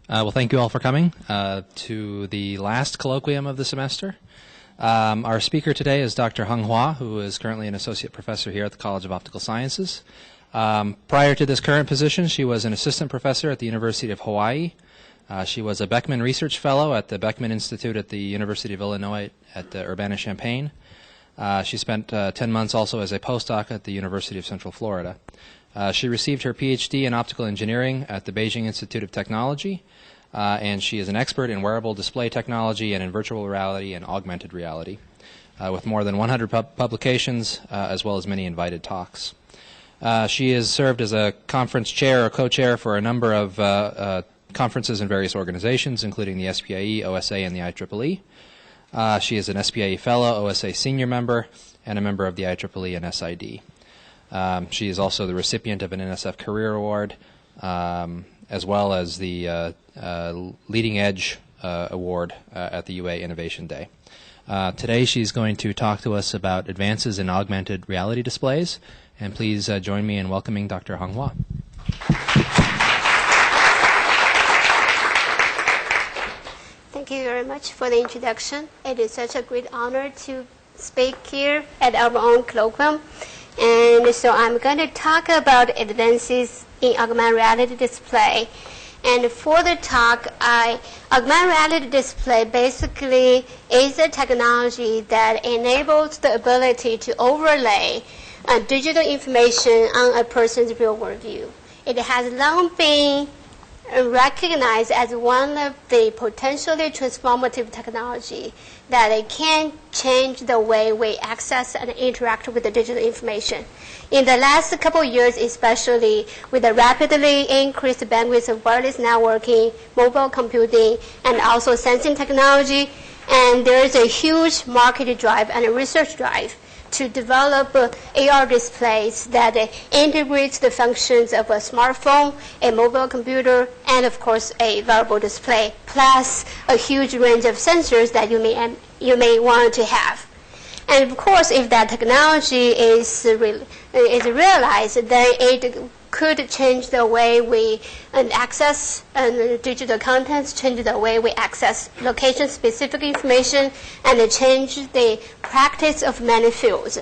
Well, thank you all for coming to the last colloquium of the semester. Our speaker today is Dr. Hung Hua, who is currently an associate professor here at the College of Optical Sciences. Prior to this current position, she was an assistant professor at the University of Hawaii. She was a Beckman Research Fellow at the Beckman Institute at the University of Illinois at Urbana-Champaign. She spent 10 months also as a postdoc at the University of Central Florida. She received her PhD in optical engineering at the Beijing Institute of Technology, and she is an expert in wearable display technology and in virtual reality and augmented reality, with more than 100 publications as well as many invited talks. She has served as a conference chair or co-chair for a number of conferences in various organizations, including the SPIE, OSA, and the IEEE. She is an SPIE Fellow, OSA Senior Member, and a member of the IEEE and SID. She is also the recipient of an NSF Career Award, as well as the Leading Edge Award at the UA Innovation Day. Today she's going to talk to us about advances in augmented reality displays, and please join me in welcoming Dr. Hung Hua. Thank you very much for the introduction. It is such a great honor to speak here at our own colloquium. And so I'm going to talk about advances in augmented reality display. And for the talk, augmented reality display basically is a technology that enables the ability to overlay digital information on a person's real-world view. It has long been recognized as one of the potentially transformative technology that it can change the way we access and interact with the digital information. In the last couple of years, especially with the rapidly increased bandwidth of wireless networking, mobile computing, and also sensing technology, and there is a huge market drive and a research drive to develop AR displays that integrates the functions of a smartphone, a mobile computer, and of course a wearable display, plus a huge range of sensors that you may want to have. And of course, if that technology is realized, then it could change the way we access digital contents, change the way we access location-specific information, and change the practice of many fields.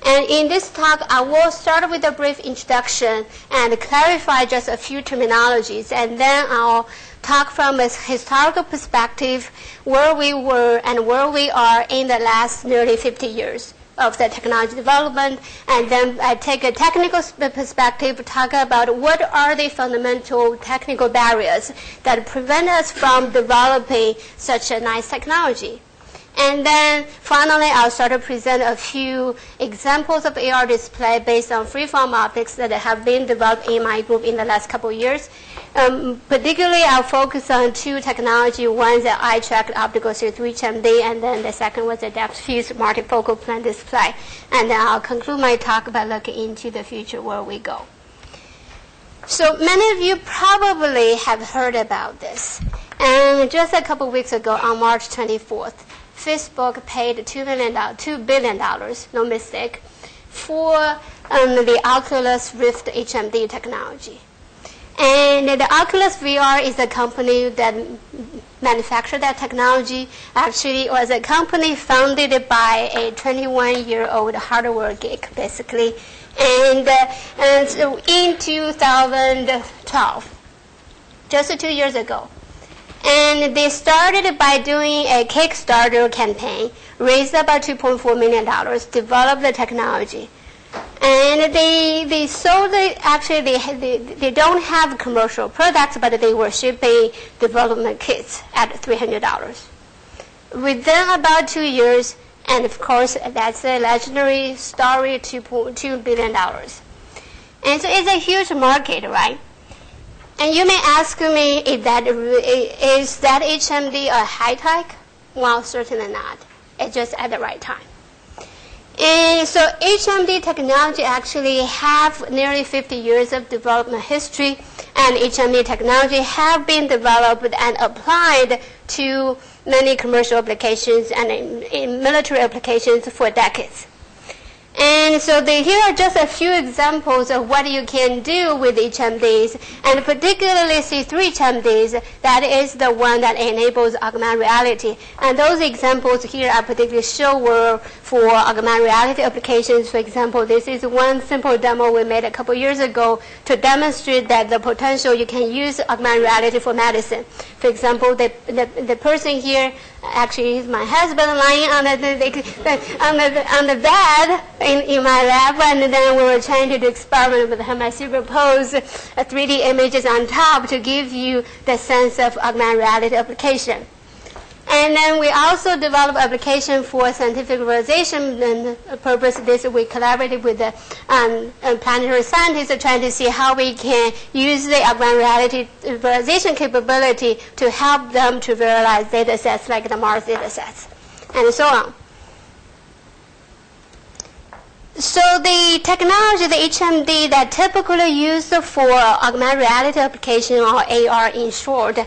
And in this talk, I will start with a brief introduction and clarify just a few terminologies, and then I'll talk from a historical perspective where we were and where we are in the last nearly 50 years of the technology development, and then I take a technical perspective, talk about what are the fundamental technical barriers that prevent us from developing such a nice technology. And then finally, I'll start to present a few examples of AR display based on freeform optics that have been developed in my group in the last couple of years. Particularly, I'll focus on two technology. One is the eye-tracked optical through HMD, and then the second was the depth-fused multifocal plane display. And then I'll conclude my talk by looking into the future where we go. So many of you probably have heard about this. And just a couple of weeks ago, on March 24th, Facebook paid $2 billion, no mistake, for the Oculus Rift HMD technology. And the Oculus VR is a company that manufactured that technology. Actually, it was a company founded by a 21-year-old hardware geek, basically. And so in 2012, just 2 years ago, and they started by doing a Kickstarter campaign, raised about $2.4 million, developed the technology. And they sold it, actually they don't have commercial products, but they were shipping development kits at $300. Within about 2 years, and of course that's a legendary story, $2 billion. And so it's a huge market, right? And you may ask me, is that HMD a high tech? Well, certainly not. It's just at the right time. And so HMD technology actually have nearly 50 years of development history, and HMD technology have been developed and applied to many commercial applications and in military applications for decades. And so here are just a few examples of what you can do with HMDs, and particularly C3 HMDs. That is the one that enables augmented reality. And those examples here I particularly show were for augmented reality applications. For example, this is one simple demo we made a couple years ago to demonstrate that the potential you can use augmented reality for medicine. For example, the person here actually is my husband lying on the bed in my lab, and then we were trying to do experiment with him. I superimpose 3D images on top to give you the sense of augmented reality application. And then we also develop application for scientific visualization and purpose. This we collaborated with the planetary scientists trying to see how we can use the augmented reality visualization capability to help them to visualize data sets like the Mars data sets, and so on. So the technology, the HMD that typically used for augmented reality application, or AR in short,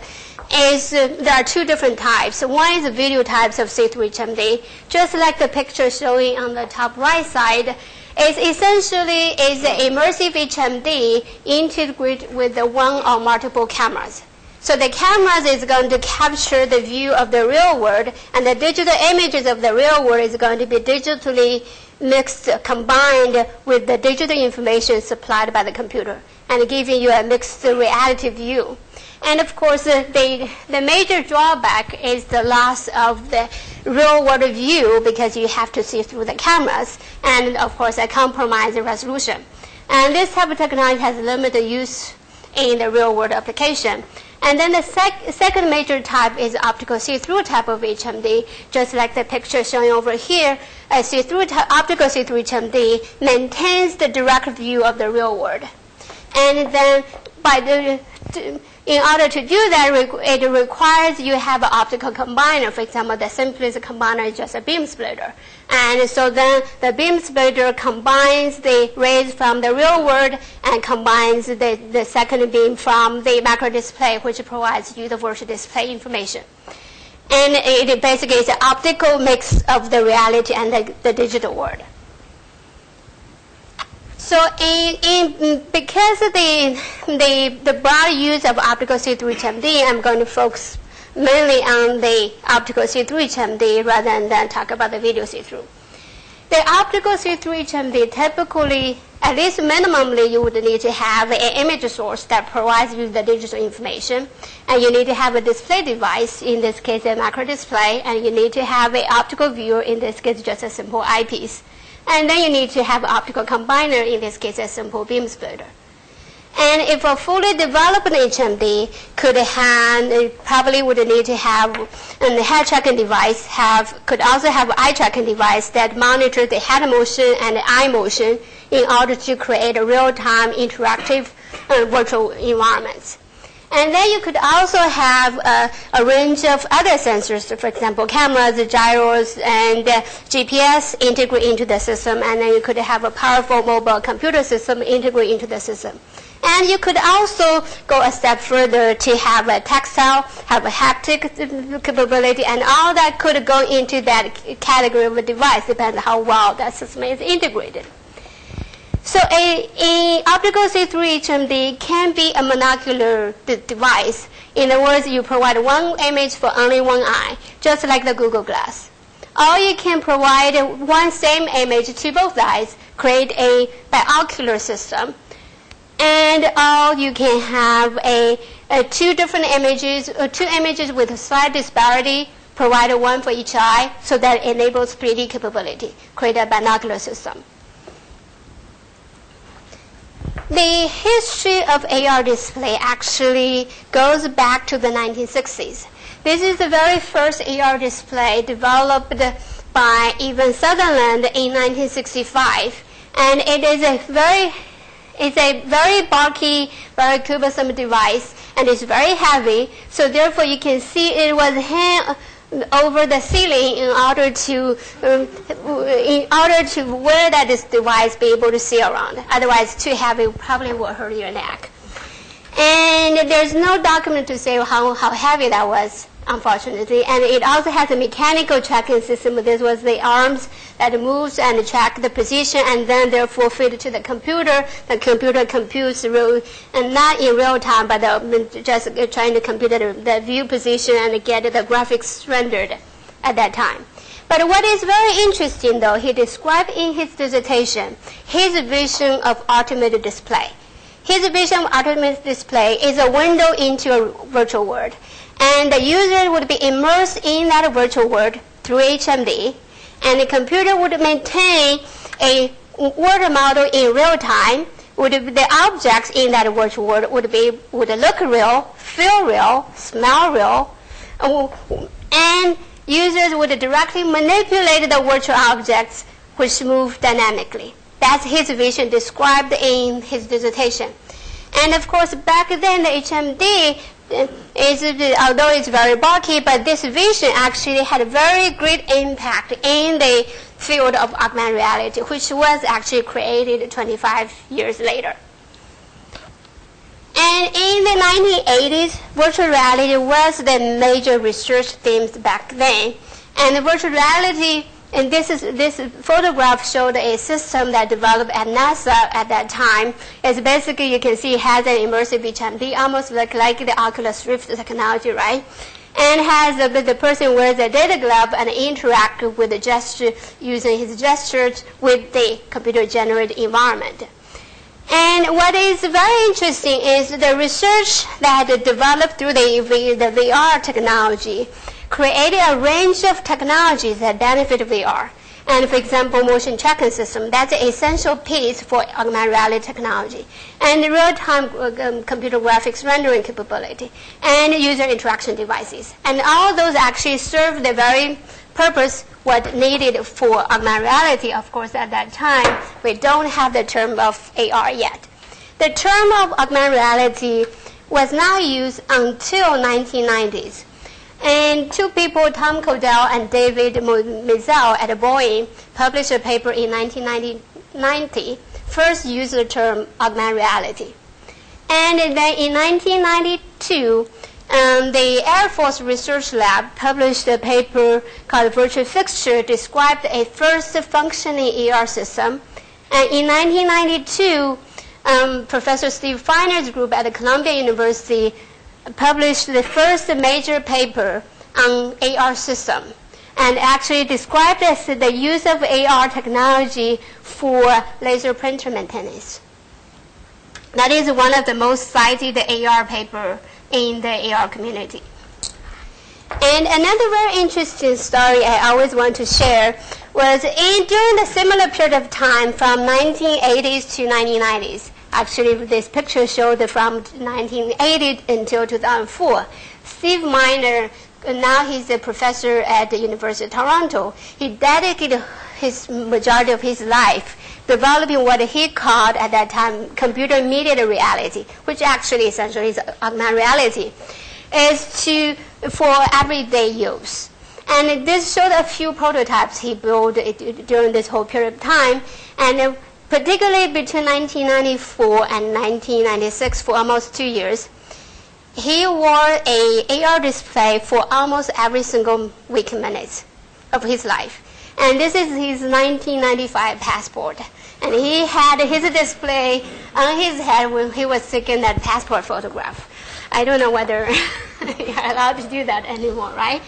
is there are two different types. One is the video types of C3 HMD, just like the picture showing on the top right side. It's essentially is an immersive HMD integrated with the one or multiple cameras. So the cameras is going to capture the view of the real world, and the digital images of the real world is going to be digitally mixed, combined with the digital information supplied by the computer, and giving you a mixed reality view. And of course, the major drawback is the loss of the real world view, because you have to see through the cameras, and of course, a compromised resolution. And this type of technology has limited use in the real world application. And then the second major type is optical see-through type of HMD, just like the picture showing over here. A optical see-through HMD maintains the direct view of the real world. And then in order to do that, it requires you have an optical combiner. For example, the simplest combiner is just a beam splitter. And so then the beam splitter combines the rays from the real world and combines the second beam from the macro display, which provides you the virtual display information. And it basically is an optical mix of the reality and the digital world. So because of the broad use of optical see-through HMD, I'm going to focus mainly on the optical see-through HMD rather than talk about the video see-through. The optical see-through HMD typically, at least minimally, you would need to have an image source that provides you the digital information, and you need to have a display device, in this case a macro display, and you need to have an optical viewer, in this case just a simple eyepiece. And then you need to have an optical combiner, in this case a simple beam splitter. And if a fully developed HMD probably would need to have a head tracking device, could also have an eye tracking device that monitors the head motion and the eye motion in order to create a real-time interactive virtual environments. And then you could also have a range of other sensors, for example, cameras, gyros, and GPS integrate into the system. And then you could have a powerful mobile computer system integrate into the system. And you could also go a step further to have a tactile, have a haptic capability, and all that could go into that category of a device, depending on how well that system is integrated. So a optical see-through HMD can be a monocular device. In other words, you provide one image for only one eye, just like the Google Glass. Or you can provide one same image to both eyes, create a binocular system. And or you can have two different images, or two images with a slight disparity, provide one for each eye, so that enables 3D capability, create a binocular system. The history of AR display actually goes back to the 1960s. This is the very first AR display developed by Evan Sutherland in 1965, and it is a very bulky, very cumbersome device, and it's very heavy. So therefore, you can see it was hung over the ceiling in order to wear that this device, be able to see around. Otherwise, too heavy probably will hurt your neck. And there's no document to say how heavy that was. unfortunately. And it also has a mechanical tracking system. This was the arms that moves and track the position and then therefore feed to the computer. The computer computes and not in real time, but just trying to compute the view position and get the graphics rendered at that time. But what is very interesting, though, he described in his dissertation his vision of automated display. His vision of automated display is a window into a virtual world. And the user would be immersed in that virtual world through HMD, and the computer would maintain a world model in real time. The objects in that virtual world would look real, feel real, smell real, and users would directly manipulate the virtual objects which move dynamically. That's his vision described in his dissertation. And of course, back then the HMD although it's very bulky, but this vision actually had a very great impact in the field of augmented reality, which was actually created 25 years later. And in the 1980s, virtual reality was the major research themes back then. And the virtual reality, and this photograph showed a system that developed at NASA at that time. It's basically, you can see, it has an immersive HMD, almost like the Oculus Rift technology, right? And has the person wears a data glove and interact with the gesture, using his gestures with the computer-generated environment. And what is very interesting is the research that developed through the VR technology created a range of technologies that benefit VR. And for example, motion tracking system, that's an essential piece for augmented reality technology. And real-time computer graphics rendering capability, and user interaction devices. And all those actually serve the very purpose what needed for augmented reality. Of course, at that time, we don't have the term of AR yet. The term of augmented reality was not used until 1990s. And two people, Tom Codell and David Mizell at Boeing, published a paper in 1990, first used the term augmented reality. And then in 1992, the Air Force Research Lab published a paper called Virtual Fixture, described a first functioning AR system. And in 1992, Professor Steve Feiner's group at Columbia University published the first major paper on AR system, and actually described as the use of AR technology for laser printer maintenance. That is one of the most cited AR paper in the AR community. And another very interesting story I always want to share was during the similar period of time from 1980s to 1990s. Actually, this picture showed from 1980 until 2004. Steve Miner, now he's a professor at the University of Toronto, he dedicated his majority of his life developing what he called at that time computer-mediated reality, which actually essentially is augmented reality, for everyday use. And this showed a few prototypes he built during this whole period of time. And particularly between 1994 and 1996, for almost 2 years, he wore an AR display for almost every single week minutes of his life. And this is his 1995 passport. And he had his display on his head when he was taking that passport photograph. I don't know whether you're allowed to do that anymore, right?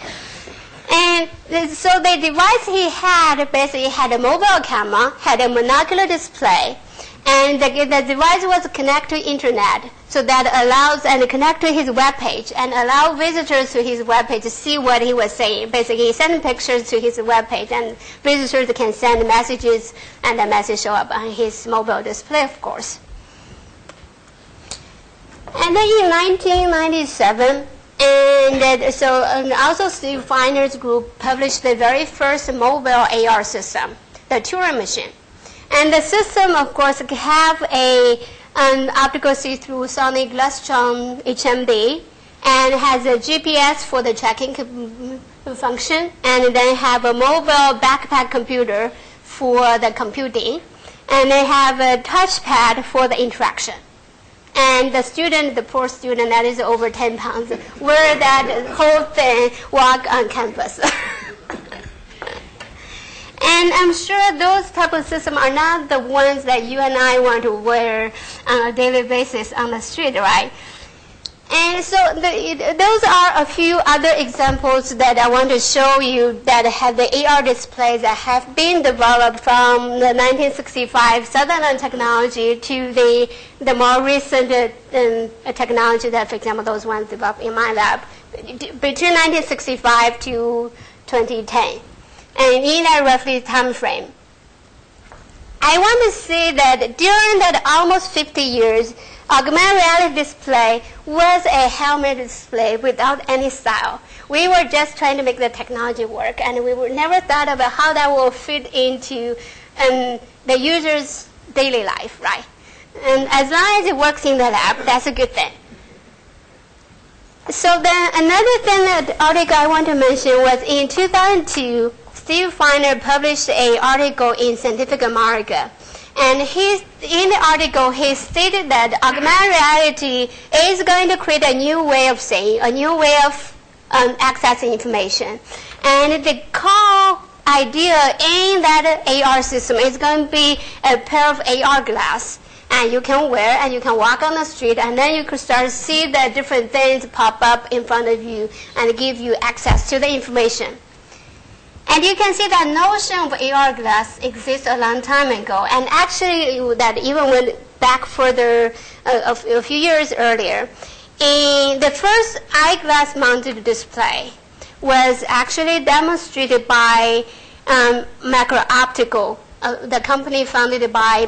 And so the device he had basically had a mobile camera, had a monocular display, and the device was connected to internet, so that allows and connect to his web page and allow visitors to his web page to see what he was saying. Basically, he sent pictures to his web page, and visitors can send messages, and the message show up on his mobile display, of course. And then in 1997, and also Steve Feiner's group published the very first mobile AR system, the Turing machine. And the system, of course, have an optical see-through sonic Glastron HMD, and has a GPS for the tracking function, and then have a mobile backpack computer for the computing, and they have a touchpad for the interaction. And And the poor student that is over 10 pounds, wear that whole thing, walk on campus. And I'm sure those type of systems are not the ones that you and I want to wear on a daily basis on the street, right? And so those are a few other examples that I want to show you that have the AR displays that have been developed from the 1965 Sutherland technology to the more recent technology that, for example, those ones developed in my lab between 1965 to 2010. And in that roughly time frame, I want to say that during that almost 50 years, augmented reality display was a helmet display without any style. We were just trying to make the technology work, and we never thought about how that will fit into the user's daily life, right? And as long as it works in the lab, that's a good thing. So then another thing that article I want to mention was in 2002, Steve Feiner published an article in Scientific America. And in the article, he stated that augmented reality is going to create a new way of saying, a new way of accessing information. And the core idea in that AR system is going to be a pair of AR glass. And you can wear, and you can walk on the street, and then you can start to see the different things pop up in front of you and give you access to the information. And you can see that notion of AR glass exists a long time ago. And actually, that even went back further a few years earlier. In the first eyeglass-mounted display was actually demonstrated by Optical, the company founded by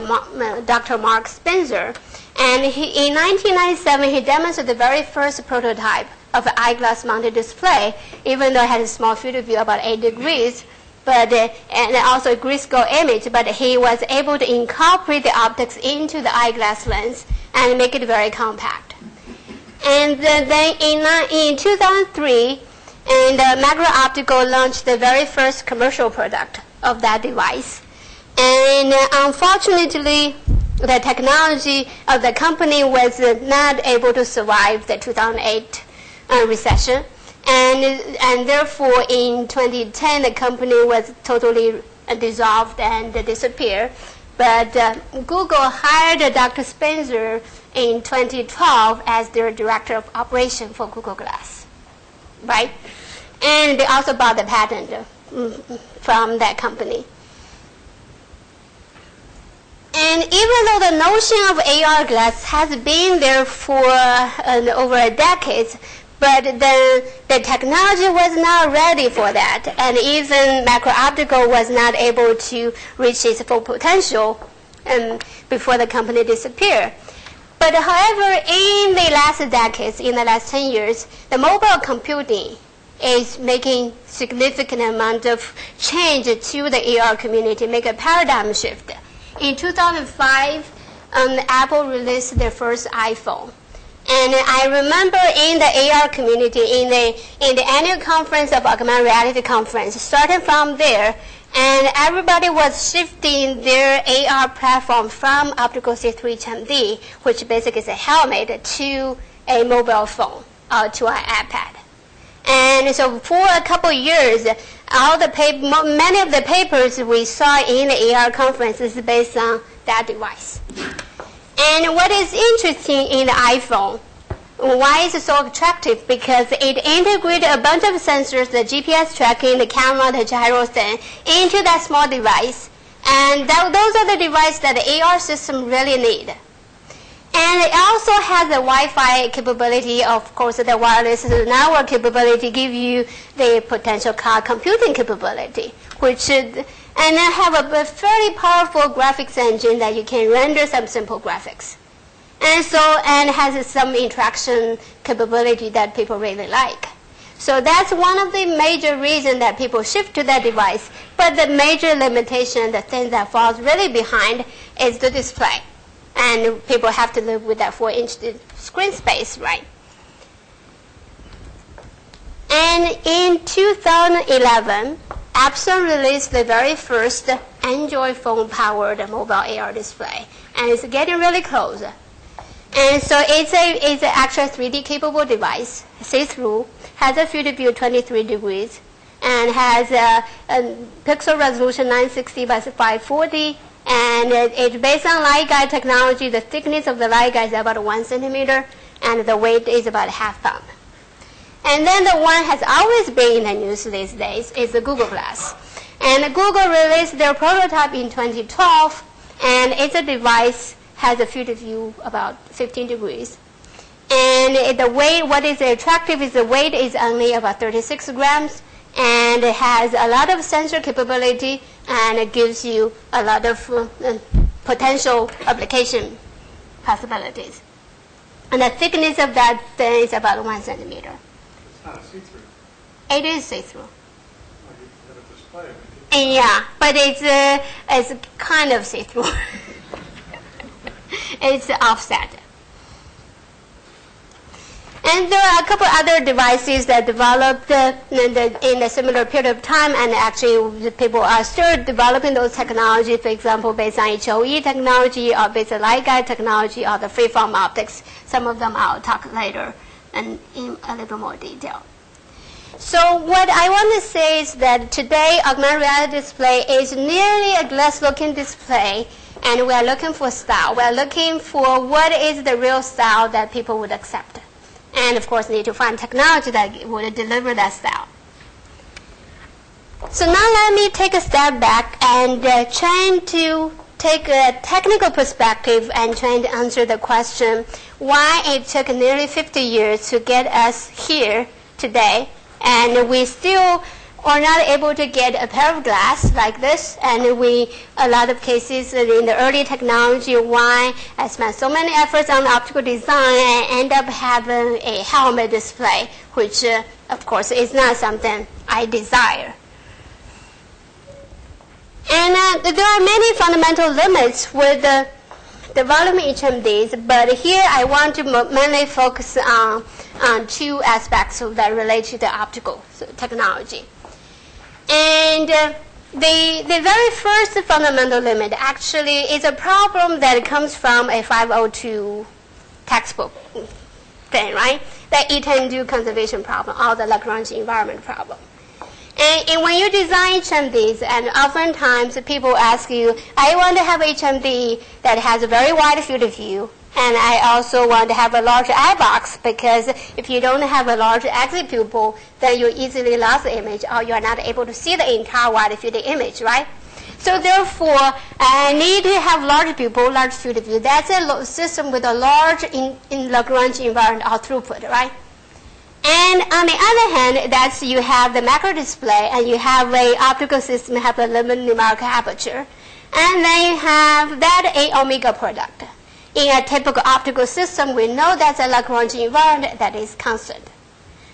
Dr. Mark Spencer. And in 1997, he demonstrated the very first prototype of an eyeglass-mounted display, even though it had a small field of view, about 8 degrees, and also a grayscale image, but he was able to incorporate the optics into the eyeglass lens and make it very compact. And then in 2003, Optical launched the very first commercial product of that device. And unfortunately, the technology of the company was not able to survive the 2008 recession, and therefore in 2010 the company was totally dissolved and disappeared. But Google hired Dr. Spencer in 2012 as their director of operation for Google Glass, right? And they also bought the patent from that company. And even though the notion of AR glass has been there for over a decade, but the technology was not ready for that, and even Optical was not able to reach its full potential before the company disappeared. But however, in the last decades, in the last 10 years, the mobile computing is making significant amount of change to the AR community, make a paradigm shift. In 2005, Apple released their first iPhone. And I remember in the AR community, in the annual conference of Augmented Reality Conference, starting from there, and everybody was shifting their AR platform from Optical HMD, which basically is a helmet, to a mobile phone, to an iPad. And so for a couple of years, many of the papers we saw in the AR conference is based on that device. And what is interesting in the iPhone, why is it so attractive? Because it integrates a bunch of sensors, the GPS tracking, the camera, the gyro thing, into that small device. And those are the devices that the AR system really need. And it also has the Wi-Fi capability, of course, the wireless network capability, give you the potential cloud computing capability, and then have a fairly powerful graphics engine that you can render some simple graphics. And has some interaction capability that people really like. So that's one of the major reasons that people shift to that device. But the major limitation, the thing that falls really behind, is the display. And people have to live with that 4-inch screen space, right? And in 2011, Epson released the very first Android phone-powered mobile AR display. And it's getting really close. And so it's an actual 3D capable device, see-through, has a field of view 23 degrees, and has a pixel resolution 960 by 540. And it's based on light guide technology. The thickness of the light guide is about 1 centimeter, and the weight is about ½ pound. And then the one has always been in the news these days is the Google Glass. And Google released their prototype in 2012, and it's a device has a field of view about 15 degrees. And the weight, what is attractive is the weight is only about 36 grams, and it has a lot of sensor capability, and it gives you a lot of potential application possibilities. And the thickness of that thing is about 1 centimeter. It's not see-through. It is see-through. Well, you have a display. And yeah, but it's kind of see-through. It's offset. And there are a couple other devices that developed in a similar period of time, and actually people are still developing those technologies, for example, based on HOE technology or based on light guide technology or the freeform optics. Some of them I'll talk later and in a little more detail. So what I want to say is that today augmented reality display is nearly a glass-looking display, and we are looking for style. We are looking for what is the real style that people would accept. And of course, need to find technology that would deliver that style. So now let me take a step back and try to take a technical perspective and try to answer the question why it took nearly 50 years to get us here today, and we still are not able to get a pair of glass like this. And a lot of cases in the early technology, why I spent so many efforts on optical design and end up having a helmet display, which of course is not something I desire. And there are many fundamental limits with developing HMDs, but here I want to mainly focus on two aspects that relate to the optical technology. And the very first fundamental limit actually is a problem that comes from a 502 textbook thing, right? The Etendue conservation problem, or the Lagrange environment problem. And when you design HMDs, and oftentimes people ask you, I want to have HMD that has a very wide field of view, and I also want to have a large eye box, because if you don't have a large exit pupil, then you easily lose the image, or you are not able to see the entire wide field image, right? So therefore, I need to have large pupil, large field of view. That's a system with a large in Lagrange invariant or throughput, right? And on the other hand, that's you have the macro display, and you have a optical system have a limited numerical aperture, and then you have that A omega product. In a typical optical system, we know that's a Lagrange invariant that is constant.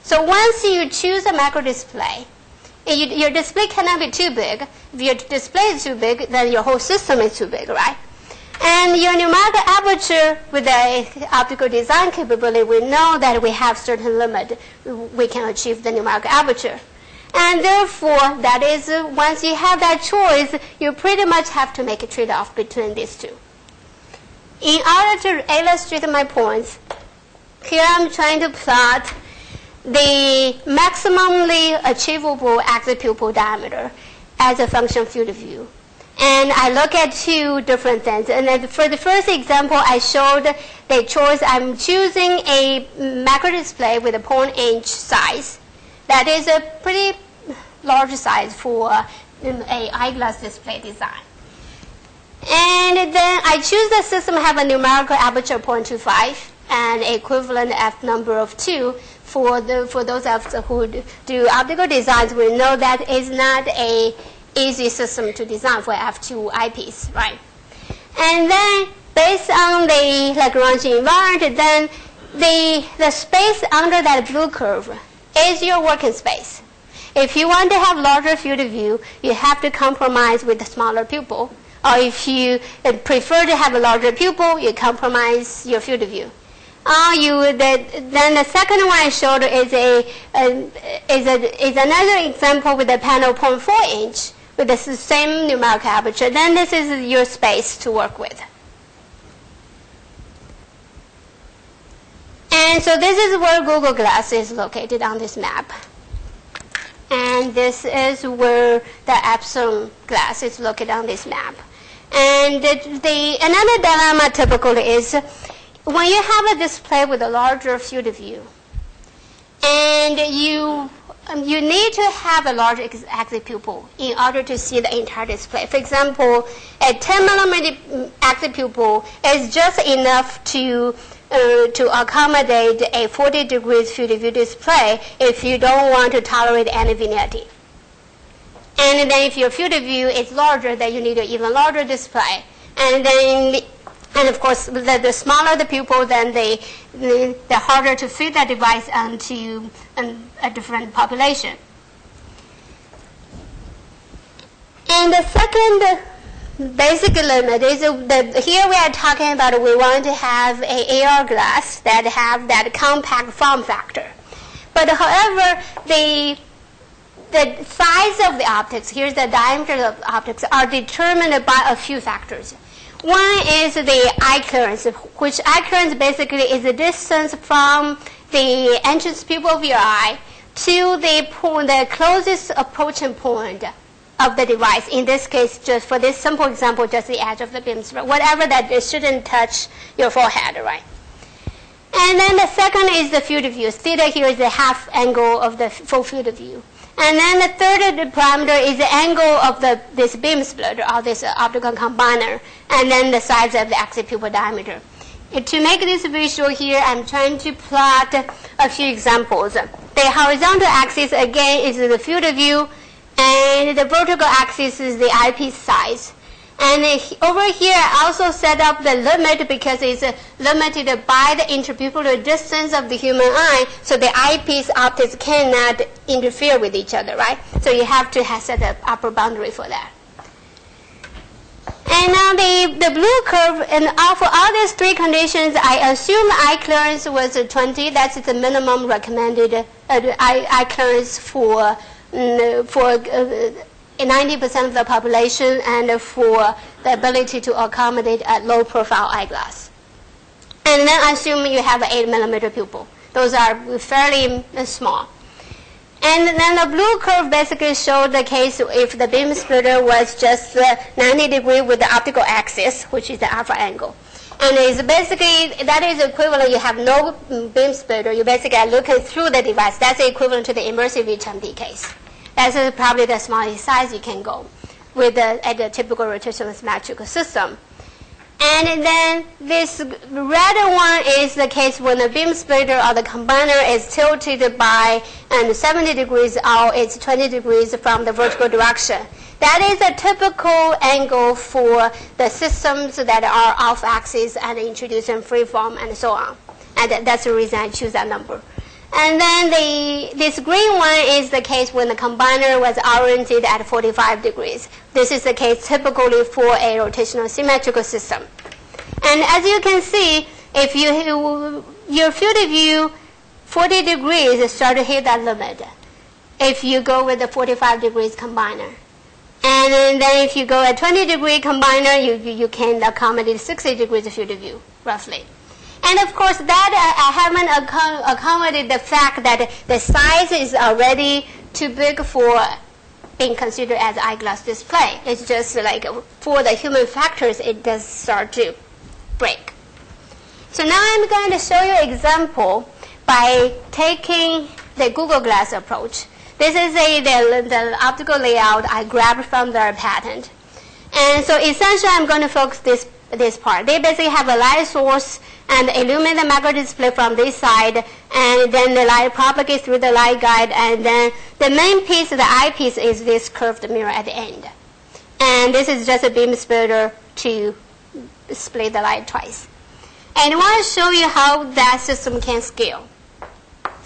So once you choose a macro display, your display cannot be too big. If your display is too big, then your whole system is too big, right? And your numerical aperture with the optical design capability, we know that we have certain limit. We can achieve the numerical aperture. And therefore, that is, once you have that choice, you pretty much have to make a trade-off between these two. In order to illustrate my points, here I'm trying to plot the maximally achievable exit pupil diameter as a function of field of view. And I look at two different things. And then for the first example, I showed the choice. I'm choosing a macro display with a 0.8 size. That is a pretty large size for an eyeglass display design. And then I choose the system have a numerical aperture 0.25 and equivalent f number of 2. For those of us who do optical designs, we know that is not a easy system to design for f2 eyepiece, right? And then based on the Lagrange invariant, then the space under that blue curve is your working space. If you want to have larger field of view, you have to compromise with the smaller pupil. Or if you prefer to have a larger pupil, you compromise your field of view. Then the second one I showed is another example with a panel 0.4 inch with the same numerical aperture. Then this is your space to work with. And so this is where Google Glass is located on this map. And this is where the Epson glass is located on this map. And another dilemma typically is when you have a display with a larger field of view, and you need to have a large active pupil in order to see the entire display. For example, a 10 millimeter active pupil is just enough to accommodate a 40 degrees field of view display if you don't want to tolerate any vignette. And then if your field of view is larger, then you need an even larger display. And of course, the smaller the pupil, then the harder to fit that device onto a different population. And the second basic limit is here we are talking about we want to have an AR glass that have that compact form factor. But however, the size of the optics, here's the diameter of optics, are determined by a few factors. One is the eye clearance, which eye clearance basically is the distance from the entrance pupil of your eye to the closest approaching point of the device. In this case, just for this simple example, just the edge of the beam spread, whatever that it shouldn't touch your forehead, right? And then the second is the field of view. Theta here is the half angle of the full field of view. And then the third parameter is the angle of this beam splitter or this optical combiner, and then the size of the active pupil diameter. And to make this visual here, I'm trying to plot a few examples. The horizontal axis, again, is the field of view, and the vertical axis is the eyepiece size. And over here, I also set up the limit because it's limited by the interpupillary distance of the human eye, so the eyepiece optics cannot interfere with each other, right? So you have to set an upper boundary for that. And now the blue curve, and for all these three conditions, I assume eye clearance was 20. That's the minimum recommended eye clearance for 90% of the population, and for the ability to accommodate a low-profile eyeglass. And then assume you have an 8 millimeter pupil. Those are fairly small. And then the blue curve basically showed the case if the beam splitter was just 90 degrees with the optical axis, which is the alpha angle. And it's basically, that is equivalent, you have no beam splitter, you basically are looking through the device. That's equivalent to the immersive HMD case. That's probably the smallest size you can go with the typical rotational symmetrical system. And then this red one is the case when the beam splitter or the combiner is tilted by 70 degrees or it's 20 degrees from the vertical direction. That is a typical angle for the systems that are off-axis and introduced in freeform and so on. And that's the reason I choose that number. And then this green one is the case when the combiner was oriented at 45 degrees. This is the case typically for a rotational symmetrical system. And as you can see, if your field of view 40 degrees start to hit that limit if you go with the 45 degrees combiner. And then if you go at 20 degree combiner, you can accommodate 60 degrees of field of view, roughly. And of course, that I haven't accommodated the fact that the size is already too big for being considered as eyeglass display. It's just like for the human factors, it does start to break. So now I'm going to show you an example by taking the Google Glass approach. This is the optical layout I grabbed from their patent. And so essentially, I'm going to focus this part. They basically have a light source and illuminate the macro display from this side, and then the light propagates through the light guide, and then the main piece, the eyepiece, is this curved mirror at the end. And this is just a beam splitter to split the light twice. And I want to show you how that system can scale.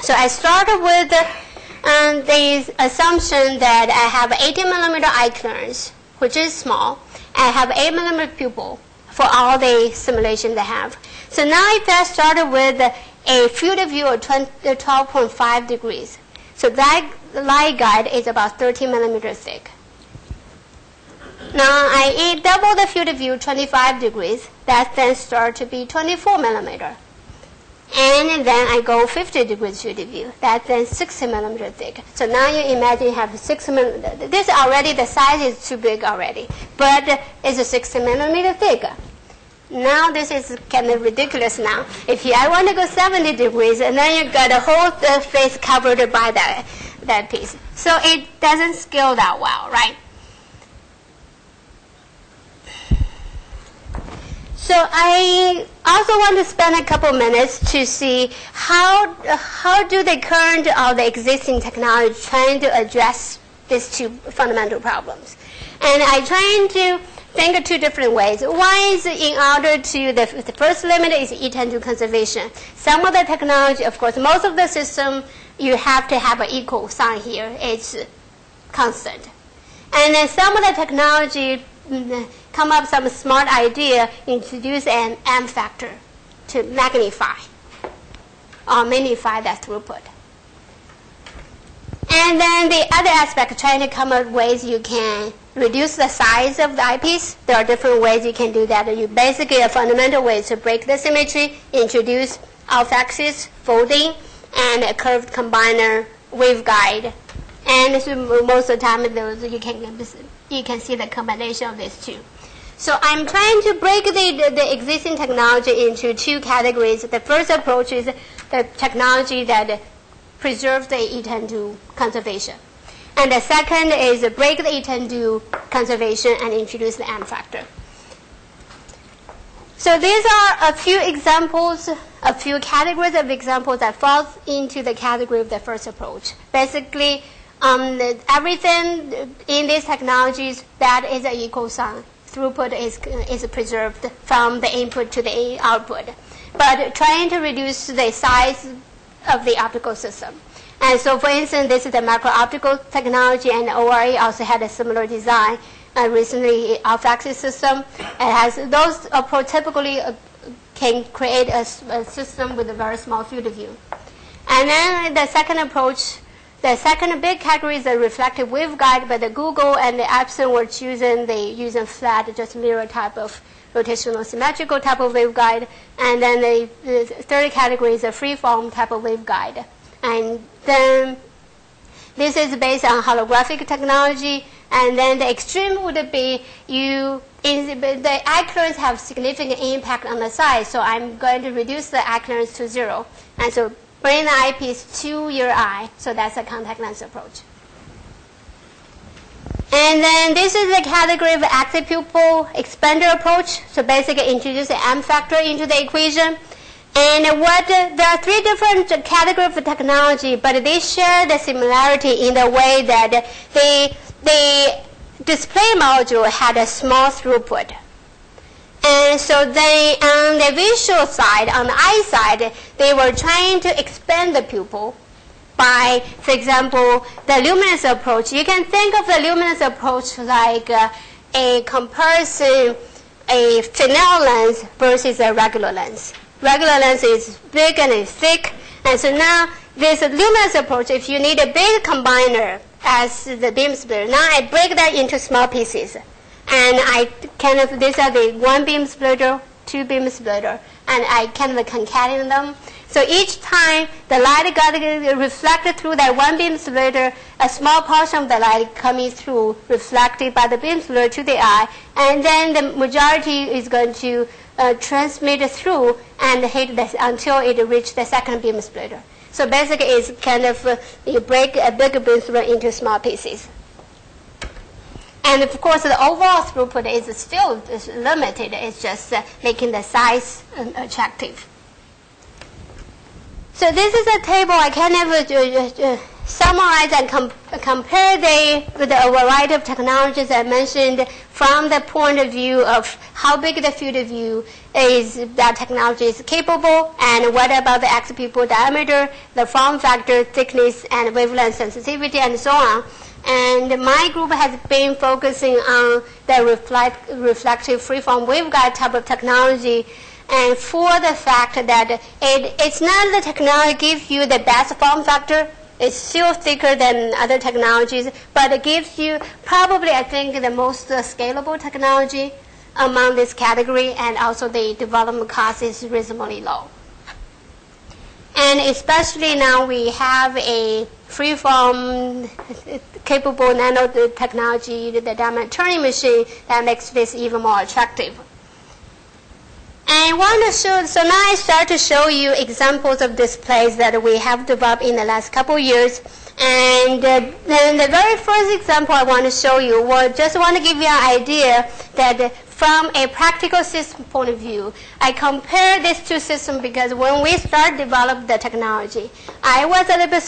So I started with the assumption that I have 80 millimeter eye clearance, which is small. I have 8 millimeter pupil for all the simulation they have. So now if I started with a field of view of 12.5 degrees, so that light guide is about 13 millimeters thick. Now I double the field of view 25 degrees, that then starts to be 24 millimeter. And then I go 50 degrees field of view. That's then 60 millimeter thick. So now you imagine you have 6 millimeter. This already, the size is too big already, but it's a 60 millimeter thick. Now this is kind of ridiculous now. If I want to go 70 degrees, and then you got a whole face covered by that piece. So it doesn't scale that well, right? So I also want to spend a couple minutes to see how do the current or the existing technology trying to address these two fundamental problems. And I trying to think of two different ways. One is in order to, the first limit is Etendue conservation. Some of the technology, of course, most of the system, you have to have an equal sign here. It's constant. And then some of the technology come up some smart idea, introduce an M factor to magnify or minify that throughput. And then the other aspect, trying to come up with ways you can reduce the size of the eyepiece. There are different ways you can do that. You basically, a fundamental way is to break the symmetry, introduce off-axis folding, and a curved combiner waveguide. And so most of the time, those you can see the combination of these two. So I'm trying to break the existing technology into two categories. The first approach is the technology that preserves the Etendue conservation. And the second is break the Etendue conservation and introduce the M factor. So these are a few examples, a few categories of examples that fall into the category of the first approach. Basically, everything in these technologies that is an equal sign. Throughput is preserved from the input to the output, but trying to reduce the size of the optical system. And so, for instance, this is the macro-optical technology, and ORE also had a similar design. Recently, off-axis system. It has those approach typically can create a system with a very small field of view. And then the second approach. The second big category is the reflective waveguide, but the Google and the Epson were using flat, just mirror type of rotational symmetrical type of waveguide. And then the third category is a freeform type of waveguide. And then this is based on holographic technology. And then the extreme would be the eye clearance have significant impact on the size. So I'm going to reduce the eye clearance to 0. And so bring the eyepiece to your eye, so that's a contact lens approach. And then this is the category of active pupil expander approach. So basically introduce the M factor into the equation. And there are three different categories of technology, but they share the similarity in the way that the display module had a small throughput. And so they, on the visual side, on the eye side, they were trying to expand the pupil by, for example, the luminous approach. You can think of the luminous approach like a comparison, a Fresnel lens versus a regular lens. Regular lens is big and it's thick. And so now this luminous approach, if you need a big combiner as the beam splitter, now I break that into small pieces. And I these are the one beam splitter, two beam splitter, and I kind of concatenate them. So each time the light got reflected through that one beam splitter, a small portion of the light coming through, reflected by the beam splitter to the eye, and then the majority is going to transmit through and hit until it reaches the second beam splitter. So basically, it's kind of you break a big beam splitter into small pieces. And of course, the overall throughput is still limited. It's just making the size attractive. So this is a table I kind of summarize and compare with a variety of technologies I mentioned from the point of view of how big the field of view is that technology is capable, and what about the active pupil diameter, the form factor, thickness, and wavelength sensitivity, and so on. And my group has been focusing on the reflective freeform waveguide type of technology, and for the fact that it's not the technology gives you the best form factor. It's still thicker than other technologies, but it gives you probably, I think, the most scalable technology among this category, and also the development cost is reasonably low. And especially now we have a freeform capable nanotechnology, the diamond turning machine, that makes this even more attractive. And I want to show, so now I start to show you examples of displays that we have developed in the last couple of years. And then the very first example I want to show you, just want to give you an idea that from a practical system point of view, I compare these two systems because when we start developing the technology, I was a little bit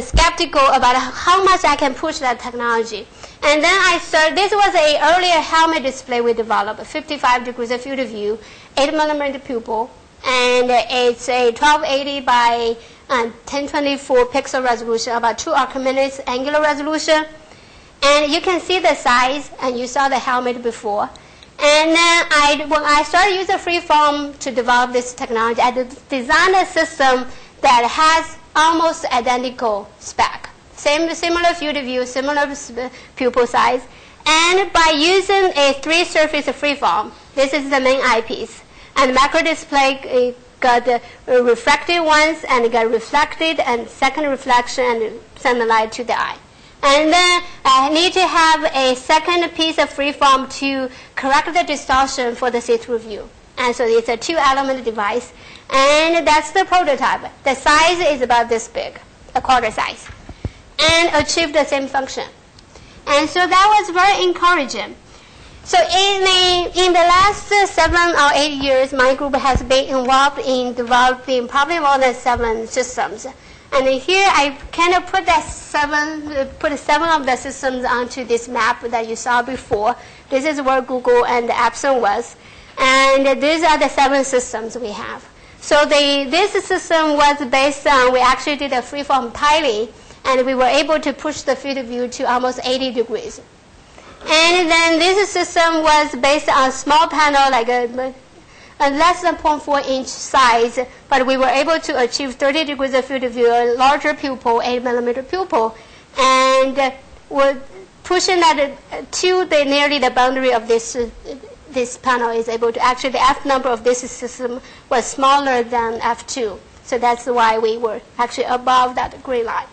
skeptical about how much I can push that technology. And then I started, this was an earlier helmet display we developed, 55 degrees of field of view, 8mm pupil, and it's a 1280 by 1024 pixel resolution, about 2 arc-minutes angular resolution. And you can see the size, and you saw the helmet before. And then when I started using Freeform to develop this technology, I designed a system that has almost identical spec. Similar field of view, similar pupil size. And by using a 3-surface freeform, this is the main eyepiece. And macro display got refracted once, and it got reflected, and second reflection, and send the light to the eye. And then I need to have a second piece of freeform to correct the distortion for the see-through view. And so it's a 2-element device. And that's the prototype. The size is about this big, a quarter size, and achieve the same function. And so that was very encouraging. So in the last 7 or 8 years, my group has been involved in developing probably more than 7 systems. And here I kind of put 7 of the systems onto this map that you saw before. This is where Google and Epson was. And these are the 7 systems we have. So this system was based on, we actually did a freeform tiling, and we were able to push the field of view to almost 80 degrees. And then this system was based on a small panel, like a less than 0.4-inch size, but we were able to achieve 30 degrees of field of view, a larger pupil, 8mm pupil, and we're pushing that to nearly the boundary of this panel is able to, actually the F number of this system was smaller than F2. So that's why we were actually above that green line.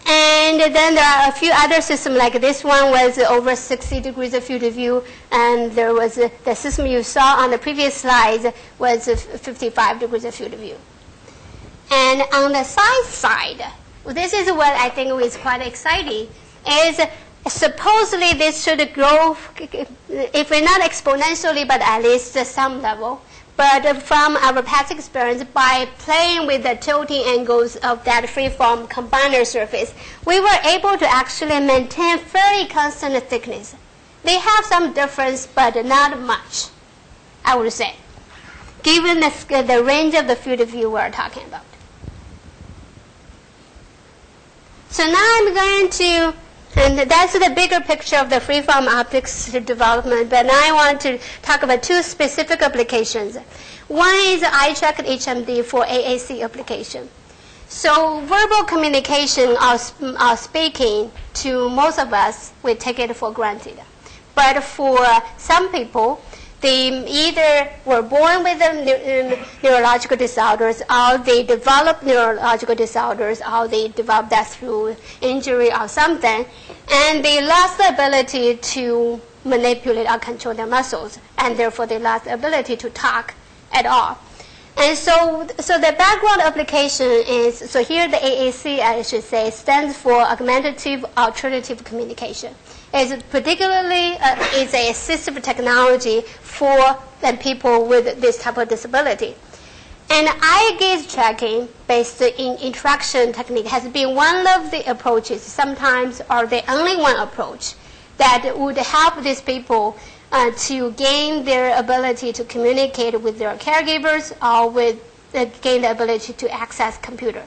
And then there are a few other systems, like this one was over 60 degrees of field of view, and there was the system you saw on the previous slides was 55 degrees of field of view. And on the size side, this is what I think is quite exciting, is supposedly this should grow, if not exponentially, but at least some level. But from our past experience, by playing with the tilting angles of that freeform combiner surface, we were able to actually maintain fairly constant thickness. They have some difference, but not much, I would say, given the range of the field of view we're talking about. So now I'm going to, and that's the bigger picture of the freeform optics development, but now I want to talk about 2 specific applications. One is eye-tracked HMD for AAC application. So verbal communication or speaking, to most of us, we take it for granted. But for some people, they either were born with neurological disorders, or they developed neurological disorders, or they developed that through injury or something, and they lost the ability to manipulate or control their muscles, and therefore they lost the ability to talk at all. And so the background application is, so here the AAC, I should say, stands for Augmentative Alternative Communication. It's particularly is a assistive technology for people with this type of disability. And eye gaze tracking based in interaction technique has been one of the approaches, sometimes or the only one approach, that would help these people to gain their ability to communicate with their caregivers or gain the ability to access computer.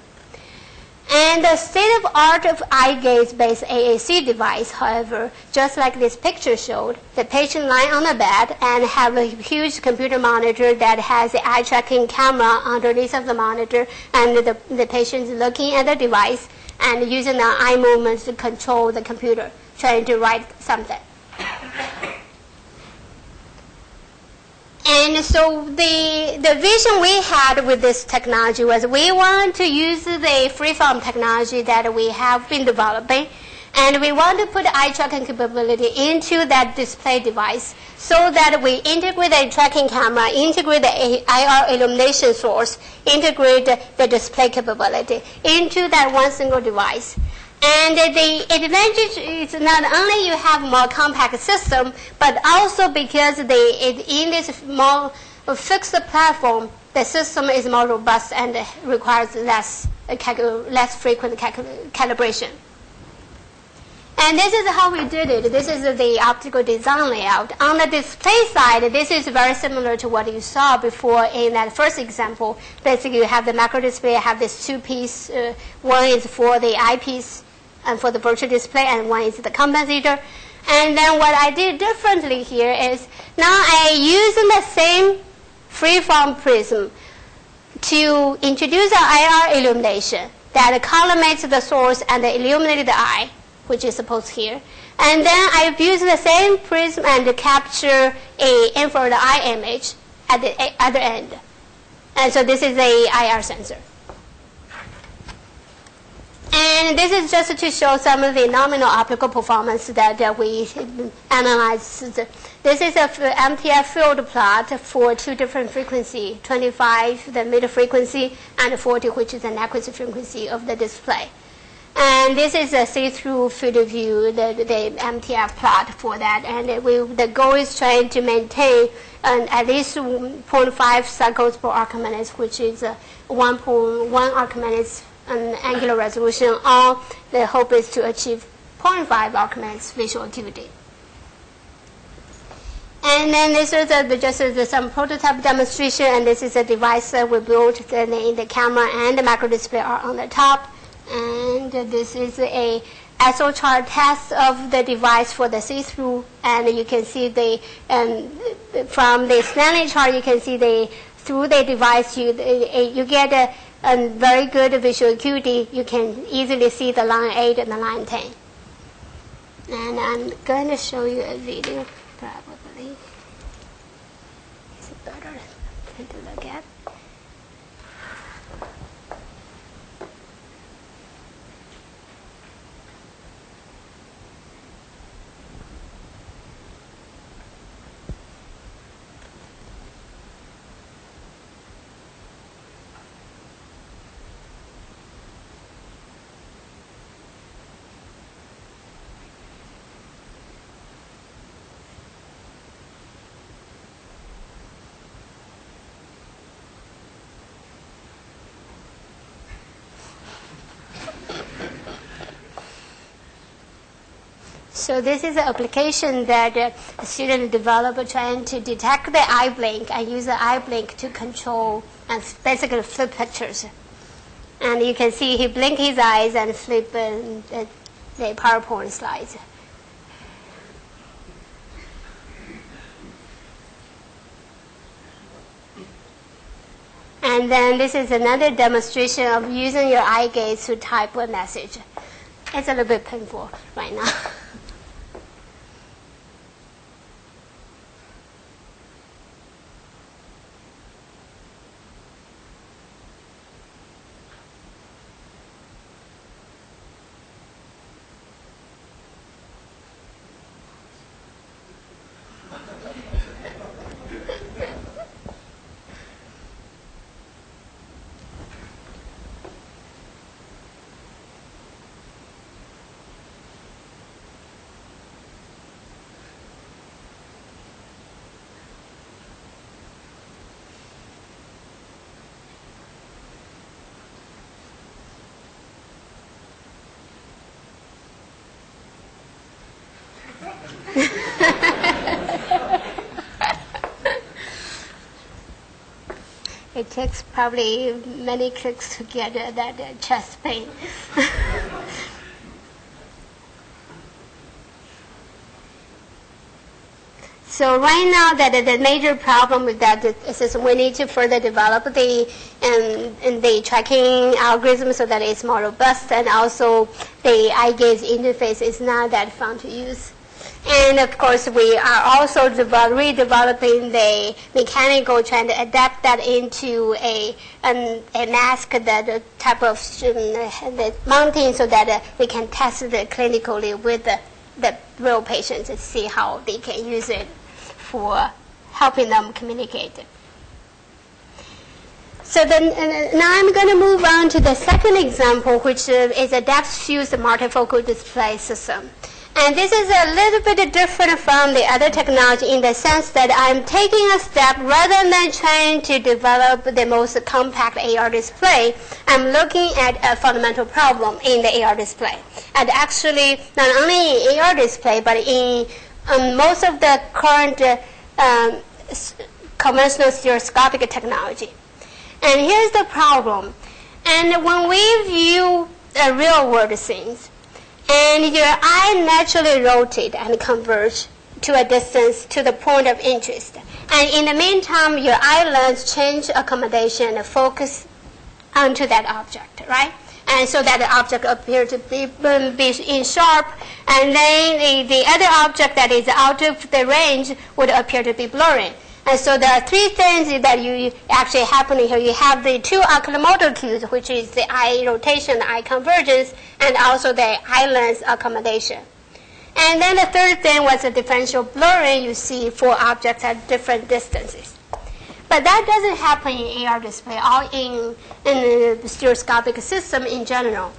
And the state-of-art of eye gaze-based AAC device, however, just like this picture showed, the patient lying on the bed and have a huge computer monitor that has the eye tracking camera underneath of the monitor, and the patient is looking at the device and using the eye movements to control the computer, trying to write something. And so the vision we had with this technology was we want to use the freeform technology that we have been developing, and we want to put eye tracking capability into that display device so that we integrate the tracking camera, integrate the IR illumination source, integrate the display capability into that one single device. And the advantage is not only you have more compact system, but also because in this more fixed platform, the system is more robust and requires less frequent calibration. And this is how we did it. This is the optical design layout. On the display side, this is very similar to what you saw before in that first example. Basically, you have the macro display, have this two-piece. One is for the eyepiece and for the virtual display, and one is the compensator. And then what I did differently here is now I using the same freeform prism to introduce an IR illumination that collimates the source and illuminates the eye, which is supposed here. And then I've used the same prism and capture a infrared eye image at the other end. And so this is a IR sensor. And this is just to show some of the nominal optical performance that we analyzed. This is a MTF field plot for two different frequencies, 25, the mid frequency, and 40, which is the next frequency of the display. And this is a see-through field of view, the MTF plot for that. And the goal is trying to maintain at least 0.5 cycles per arc minute, which is 1.1 arc minutes angular resolution. All the hope is to achieve 0.5 arc minutes visual acuity. And then this is just some prototype demonstration, and this is a device that we built. The camera and the macro display are on the top. And this is a ISO chart test of the device for the see-through. And you can see from the Stanley chart, you can see through the device, you get a very good visual acuity. You can easily see the line 8 and the line 10. And I'm going to show you a video, probably. Is it better to look at? So this is an application that a student developed trying to detect the eye blink and use the eye blink to control and basically flip pictures. And you can see he blink his eyes and flip the PowerPoint slides. And then this is another demonstration of using your eye gaze to type a message. It's a little bit painful right now. It takes probably many clicks to get that chest pain. So right now, the major problem with that is we need to further develop the tracking algorithm so that it's more robust, and also the eye gaze interface is not that fun to use. And of course, we are also redeveloping the mechanical, trying to adapt that into a mask that type of the mounting so that we can test it clinically with the real patients and see how they can use it for helping them communicate. So then, now I'm going to move on to the second example, which is a depth-fused multifocal display system. And this is a little bit different from the other technology in the sense that I'm taking a step rather than trying to develop the most compact AR display. I'm looking at a fundamental problem in the AR display. And actually, not only in AR display, but in most of the current conventional stereoscopic technology. And here's the problem. And when we view the real-world scenes, and your eye naturally rotates and converges to a distance to the point of interest. And in the meantime, your eye lens change accommodation and focus onto that object, right? And so that the object appears to be in sharp, and then the other object that is out of the range would appear to be blurry. And so there are three things that you actually happening here. You have the two oculomotor cues, which is the eye rotation, the eye convergence, and also the eye lens accommodation. And then the third thing was the differential blurring. You see four objects at different distances. But that doesn't happen in AR display or in the stereoscopic system in general.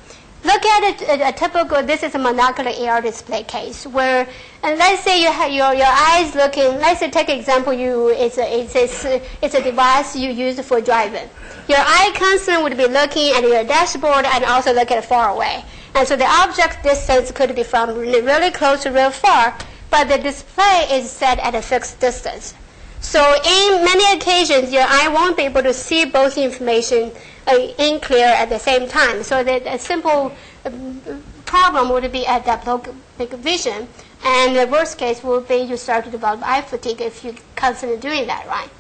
Look at a typical, this is a monocular AR display case where, and let's say you have your eyes looking, let's say take example, it's a device you use for driving. Your eye constantly would be looking at your dashboard and also look at far away. And so the object distance could be from really close to real far, but the display is set at a fixed distance. So in many occasions, your eye won't be able to see both information in clear at the same time. So that a simple problem would be a diploptic vision, and the worst case would be you start to develop eye fatigue if you constantly doing that, right?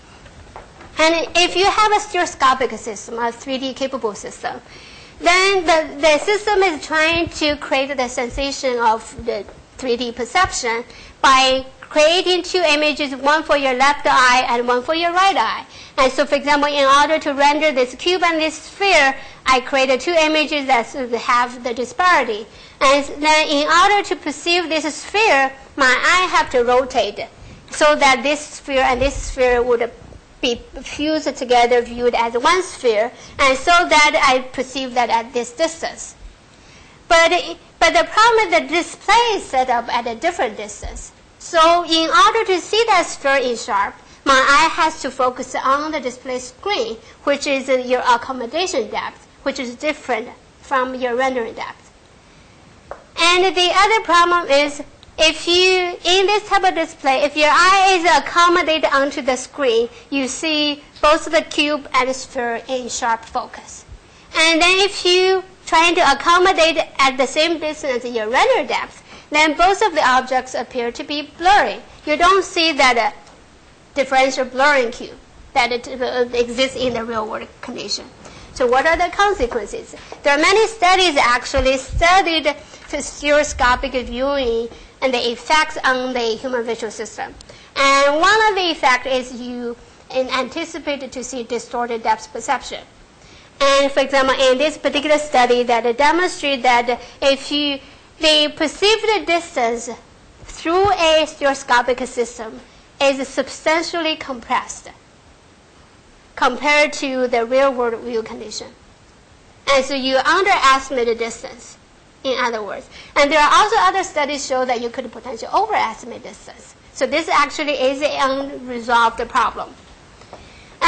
And if you have a stereoscopic system, a 3D capable system, then the system is trying to create the sensation of the 3D perception by creating two images, one for your left eye and one for your right eye. And so, for example, in order to render this cube and this sphere, I created two images that have the disparity. And then in order to perceive this sphere, my eye have to rotate so that this sphere and this sphere would be fused together, viewed as one sphere, and so that I perceive that at this distance. But the problem is the display is set up at a different distance. So in order to see that sphere in sharp, my eye has to focus on the display screen, which is your accommodation depth, which is different from your rendering depth. And the other problem is if you, in this type of display, if your eye is accommodated onto the screen, you see both the cube and the sphere in sharp focus. And then if you trying to accommodate at the same distance as your render depth, then both of the objects appear to be blurry. You don't see that differential blurring cube that exists in the real-world condition. So what are the consequences? There are many studies actually studied stereoscopic viewing and the effects on the human visual system. And one of the effects is you anticipate to see distorted depth perception. And for example, in this particular study that demonstrates that if the perceived distance through a stereoscopic system is substantially compressed compared to the real-world view condition. And so you underestimate the distance, in other words. And there are also other studies show that you could potentially overestimate distance. So this actually is an unresolved problem.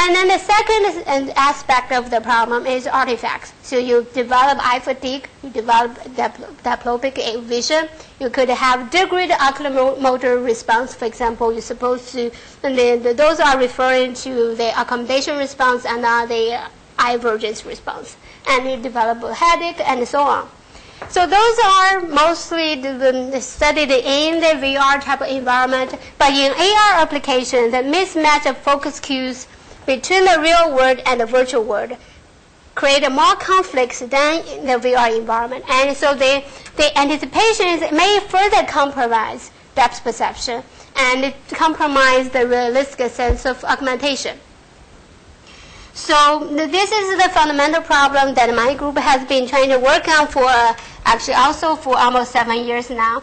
And then the second aspect of the problem is artifacts. So you develop eye fatigue, you develop diploptic vision. You could have degraded oculomotor response. For example, you're supposed to, and those are referring to the accommodation response and the eye vergence response. And you develop a headache and so on. So those are mostly studied in the VR type of environment. But in AR application, the mismatch of focus cues between the real world and the virtual world create more conflicts than the VR environment. And so the anticipations may further compromise depth perception, and it compromised the realistic sense of augmentation. So this is the fundamental problem that my group has been trying to work on for actually also for almost 7 years now.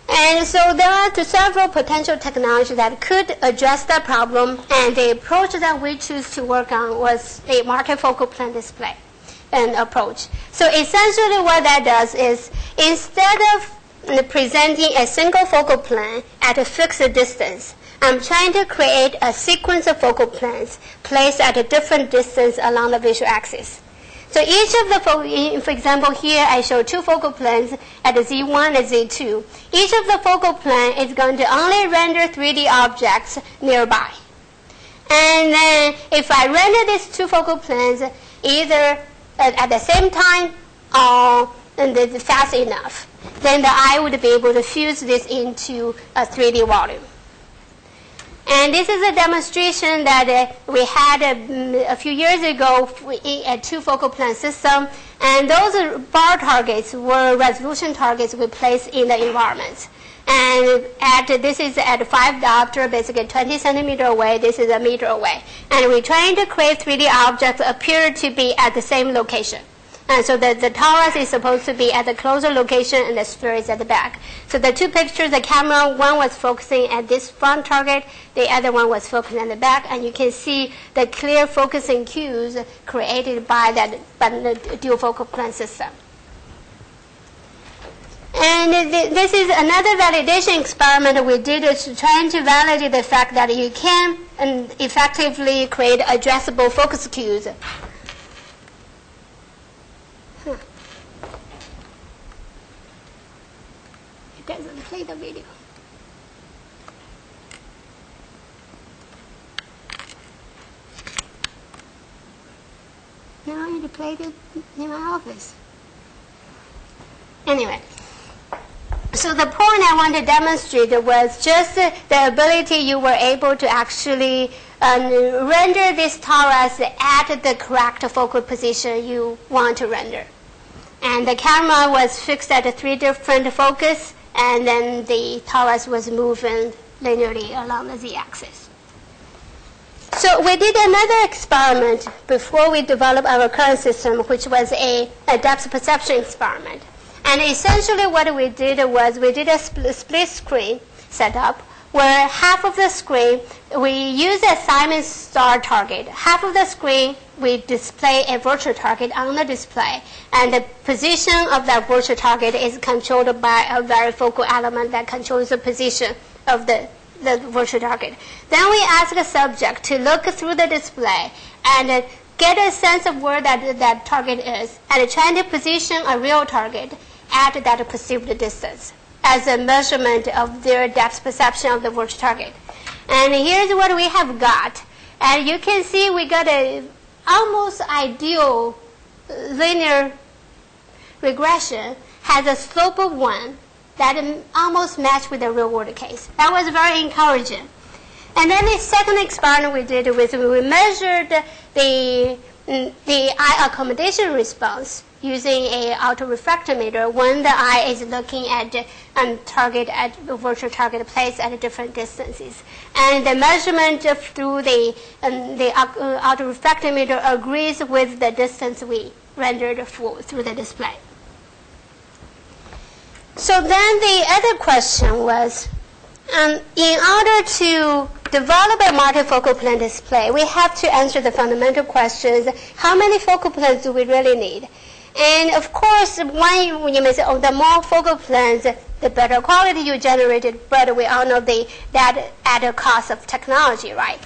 And so there are several potential technologies that could address that problem, and the approach that we choose to work on was a multifocal plane display approach. So essentially what that does is, instead of presenting a single focal plane at a fixed distance, I'm trying to create a sequence of focal planes placed at a different distance along the visual axis. So each of the, for example, here I show 2 focal planes at Z1 and Z2. Each of the focal plane is going to only render 3D objects nearby. And then if I render these 2 focal planes either at the same time or fast enough, then the eye would be able to fuse this into a 3D volume. And this is a demonstration that we had a few years ago a 2 focal plane system. And those bar targets were resolution targets we placed in the environment. And this is at 5 diopter, basically 20 centimeter away. This is a meter away. And we're trying to create 3D objects appear to be at the same location. And so the torus is supposed to be at the closer location and the sphere is at the back. So the 2 pictures, the camera, one was focusing at this front target, the other one was focusing at the back, and you can see the clear focusing cues created by the dual focal plane system. And this is another validation experiment we did, is trying to validate the fact that you can effectively create addressable focus cues. It doesn't play the video. Now I need to play it in my office. Anyway, so the point I want to demonstrate was just the ability you were able to actually render this torus at the correct focal position you want to render. And the camera was fixed at 3 different focus, and then the torus was moving linearly along the z-axis. So we did another experiment before we developed our current system, which was a depth perception experiment. And essentially what we did was we did a split screen setup where half of the screen we use a Simon star target. Half of the screen we display a virtual target on the display, and the position of that virtual target is controlled by a varifocal element that controls the position of the virtual target. Then we ask the subject to look through the display and get a sense of where that target is, and try to position a real target at that perceived distance as a measurement of their depth perception of the virtual target. And here's what we have got. And you can see we got a almost ideal linear regression, has a slope of 1 that almost matched with the real world case. That was very encouraging. And then the second experiment we did was we measured the eye accommodation response using a autorefractometer when the eye is looking at the virtual target placed at different distances. And the measurement through the autorefractometer agrees with the distance we rendered through the display. So then the other question was, in order to develop a multifocal plane display, we have to answer the fundamental questions: how many focal planes do we really need? And of course, when you may say, oh, the more focal planes, the better quality you generated, but we all know that at a cost of technology, right?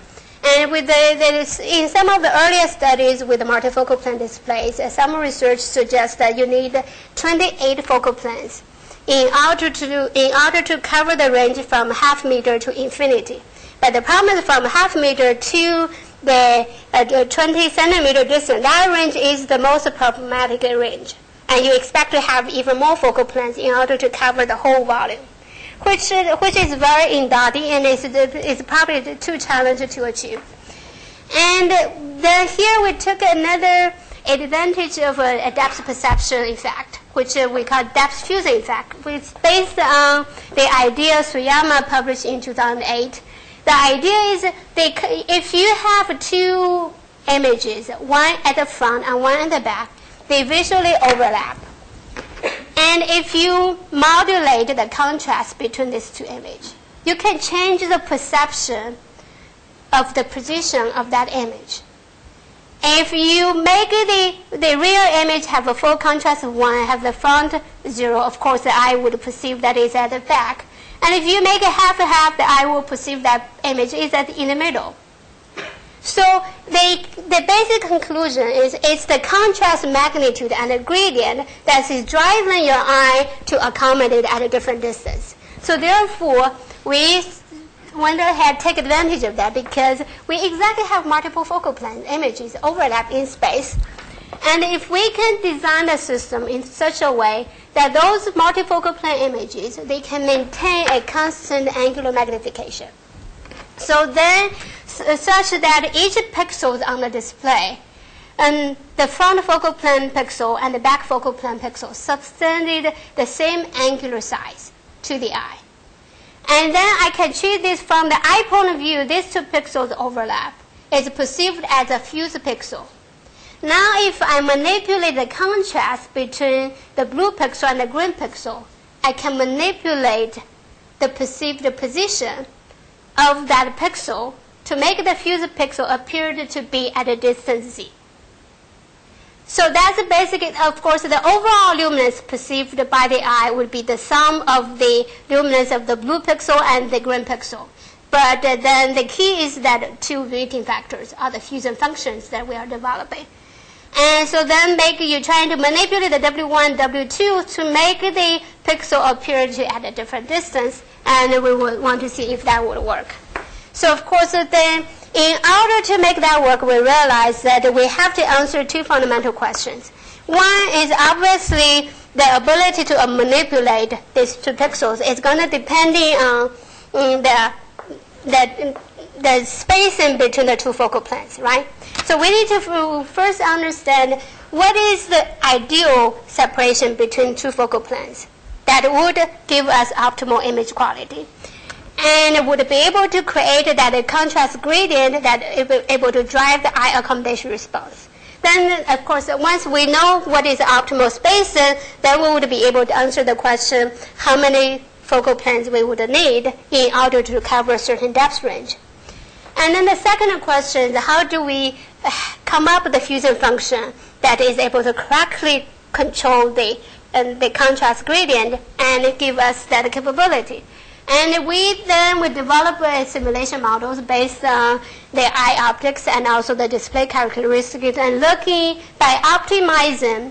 And with in some of the earlier studies with the multifocal plane displays, some research suggests that you need 28 focal planes in order to cover the range from half meter to infinity. But the problem is from half meter to the 20 centimeter distance, that range is the most problematic range. And you expect to have even more focal planes in order to cover the whole volume, which is very indauting and is probably too challenging to achieve. And then here we took another advantage of a depth perception effect, which we call depth fusion effect, which is based on the idea Suyama published in 2008. The idea is if you have two images, one at the front and one at the back, they visually overlap. And if you modulate the contrast between these two images, you can change the perception of the position of that image. If you make the real image have a full contrast of 1, have the front 0, of course the eye would perceive that is at the back. And if you make it half-half, the eye will perceive that image is in the middle. So the basic conclusion is it's the contrast magnitude and the gradient that is driving your eye to accommodate at a different distance. So therefore, we went ahead take advantage of that because we exactly have multiple focal plane images overlap in space. And if we can design a system in such a way that those multifocal plane images, they can maintain a constant angular magnification. So then, such that each pixel on the display, and the front focal plane pixel and the back focal plane pixel subtended the same angular size to the eye. And then I can treat this from the eye point of view, these two pixels overlap. It's perceived as a fused pixel. Now if I manipulate the contrast between the blue pixel and the green pixel, I can manipulate the perceived position of that pixel to make the fused pixel appear to be at a distance z. So that's basically, of course, the overall luminance perceived by the eye would be the sum of the luminance of the blue pixel and the green pixel. But then the key is that two limiting factors are the fusion functions that we are developing. And so then you're trying to manipulate the W1, W2 to make the pixel appear to at a different distance, and we would want to see if that would work. So of course, then in order to make that work, we realize that we have to answer two fundamental questions. One is obviously the ability to manipulate these two pixels is going to depend on the spacing between the two focal planes, right? So we need to first understand what is the ideal separation between two focal planes that would give us optimal image quality, and would be able to create that contrast gradient that is able to drive the eye accommodation response. Then, of course, once we know what is the optimal spacing, then we would be able to answer the question how many focal planes we would need in order to cover a certain depth range. And then the second question is how do we come up with the fusion function that is able to correctly control the contrast gradient and give us that capability. And we develop simulation models based on the eye optics and also the display characteristics, and looking by optimizing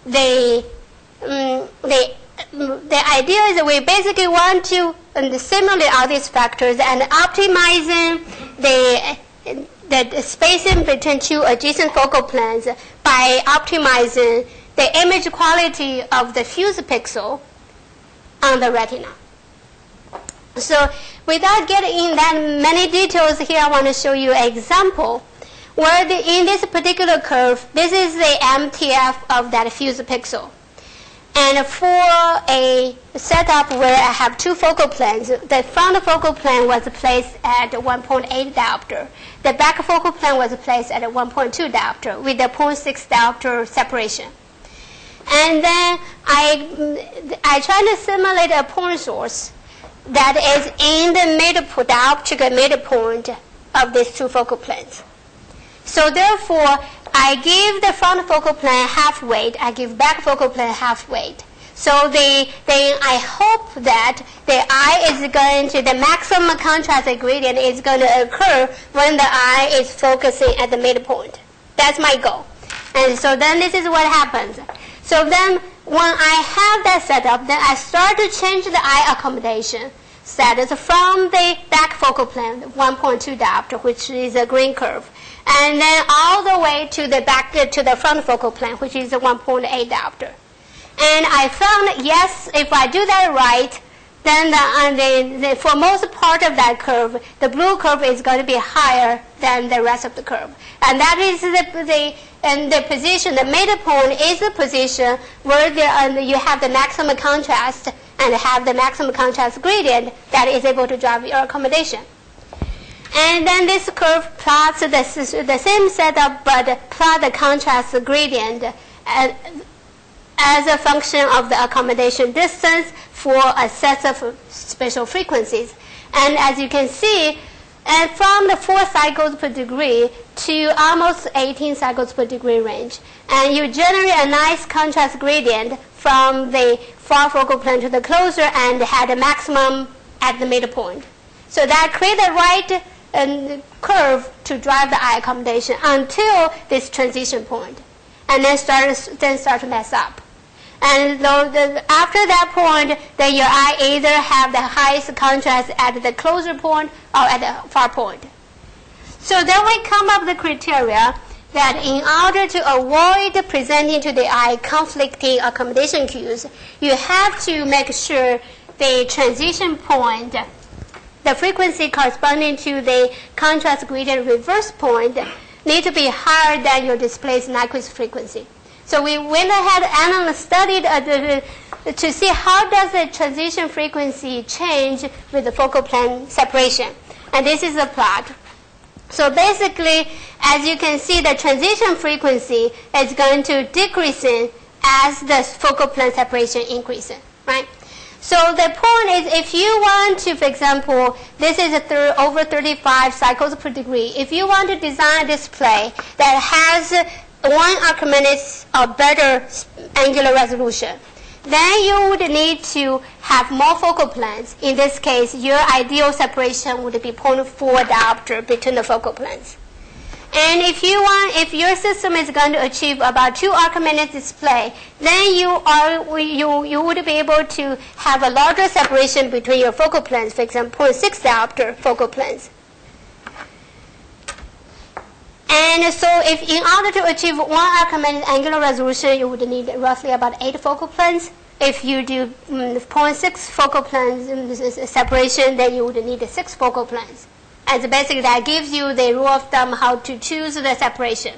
the idea is that we basically want to simulate all these factors and optimizing the spacing between two adjacent focal planes by optimizing the image quality of the fused pixel on the retina. So without getting in that many details here, I want to show you an example where in this particular curve, this is the MTF of that fused pixel. And for a setup where I have two focal planes, the front focal plane was placed at 1.8 diopter. The back focal plane was placed at 1.2 diopter with a 0.6 diopter separation. And then I try to simulate a point source that is in the dioptric midpoint of these two focal planes. So therefore, I give the front focal plane half weight, I give back focal plane half weight. So I hope that the eye is going to, the maximum contrast gradient is going to occur when the eye is focusing at the midpoint. That's my goal. And so then this is what happens. So then when I have that set up, then I start to change the eye accommodation status from the back focal plane, 1.2 diopter, which is a green curve, and then all the way to the front focal plane, which is a 1.8 diopter. And I found, yes, if I do that right, then for most part of that curve, the blue curve is going to be higher than the rest of the curve. And that is and the position, the middle point is the position where you have the maximum contrast and have the maximum contrast gradient that is able to drive your accommodation. And then this curve plots the same setup, but plot the contrast gradient as a function of the accommodation distance for a set of spatial frequencies. And as you can see, and from the 4 cycles per degree to almost 18 cycles per degree range. And you generate a nice contrast gradient from the far focal plane to the closer and had a maximum at the middle point. So that creates the right curve to drive the eye accommodation until this transition point, and then start to mess up. And after that point, then your eye either have the highest contrast at the closer point or at the far point. So then we come up with the criteria that in order to avoid presenting to the eye conflicting accommodation cues, you have to make sure the transition point, the frequency corresponding to the contrast gradient reverse point, need to be higher than your display's Nyquist frequency. So we went ahead and studied to see how does the transition frequency change with the focal plane separation. And this is a plot. So basically, as you can see, the transition frequency is going to decrease as the focal plane separation increases, right? So the point is, if you want to, for example, this is over 35 cycles per degree. If you want to design a display that has 1 archimedes or better angular resolution, then you would need to have more focal planes. In this case, your ideal separation would be 0.4 diopter between the focal planes. And if your system is going to achieve about 2 Archimedes display, then you would be able to have a larger separation between your focal planes, for example, 0.6 diopter focal planes. And so if in order to achieve 1 Archimedes angular resolution, you would need roughly about 8 focal planes. If you do 0.6 focal planes separation, then you would need 6 focal planes. And so basically that gives you the rule of thumb how to choose the separation.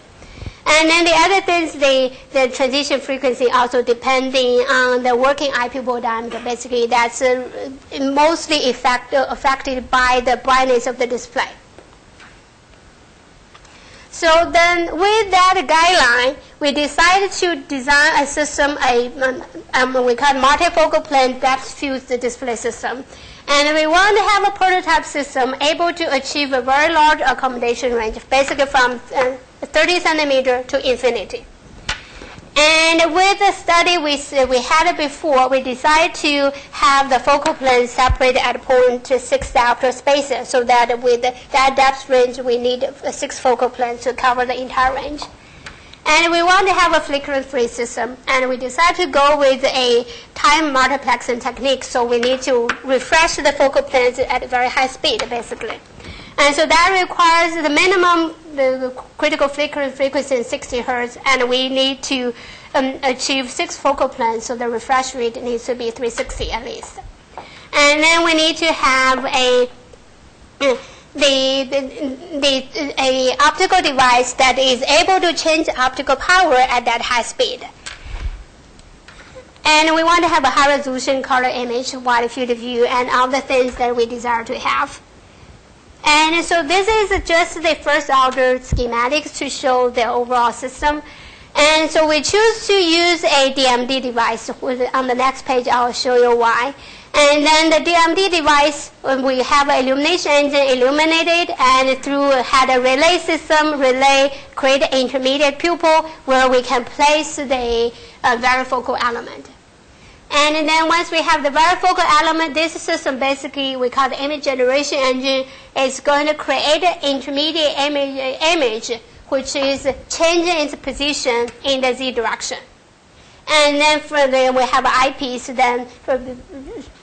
And then the other things, the transition frequency also depending on the working eye pupil diameter. Basically that's mostly affected by the brightness of the display. So then with that guideline, we decided to design a system, we call it multifocal plane depth fused display system. And we want to have a prototype system able to achieve a very large accommodation range, basically from 30 centimeter to infinity. And with the study we had it before, we decided to have the focal plane separated at 0.6 diopter spaces, so that with that depth range, we need 6 focal planes to cover the entire range. And we want to have a flickering-free system, and we decided to go with a time multiplexing technique, so we need to refresh the focal planes at a very high speed, basically. And so that requires the minimum, the critical flickering frequency is 60 hertz, and we need to achieve 6 focal planes, so the refresh rate needs to be 360 at least. And then we need to have a optical device that is able to change optical power at that high speed. And we want to have a high resolution color image, wide field of view, and all the things that we desire to have. And so this is just the first order schematics to show the overall system. And so we choose to use a DMD device. On the next page, I'll show you why. And then the DMD device, we have an illumination engine illuminated, and had a relay system, create an intermediate pupil where we can place the varifocal element. And then once we have the varifocal element, this system basically we call the image generation engine, is going to create an intermediate image which is changing its position in the z direction. And then we have an eyepiece, then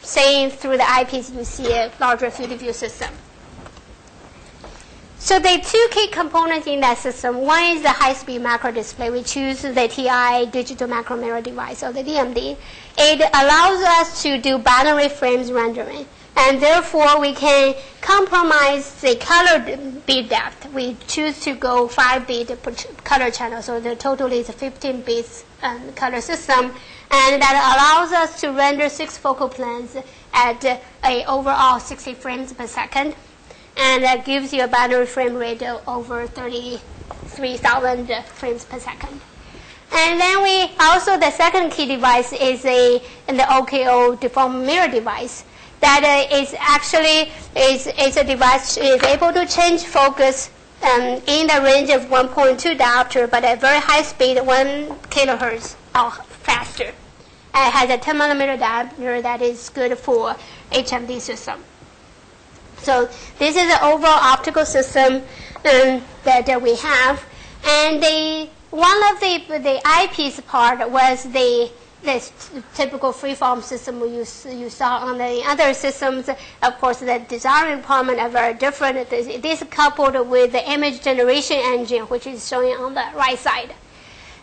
seeing through the eyepiece you see a larger field of view system. So there are two key components in that system. One is the high-speed macro display. We choose the TI digital macro mirror device, or the DMD. It allows us to do binary frames rendering, and therefore we can compromise the color bit depth. We choose to go 5 bit per color channel, so the total is 15 bits color system, and that allows us to render 6 focal planes at a overall 60 frames per second. And that gives you a binary frame rate of over 33,000 frames per second. And then we also, the second key device is the OKO deformed mirror device. That is actually is a device is able to change focus in the range of 1.2 diopter, but at very high speed, 1 kilohertz or faster. It has a 10 millimeter diameter that is good for HMD system. So this is the overall optical system that we have, and one of the eyepiece part was the typical freeform system you saw on the other systems. Of course, the design requirements are very different. This coupled with the image generation engine, which is showing on the right side.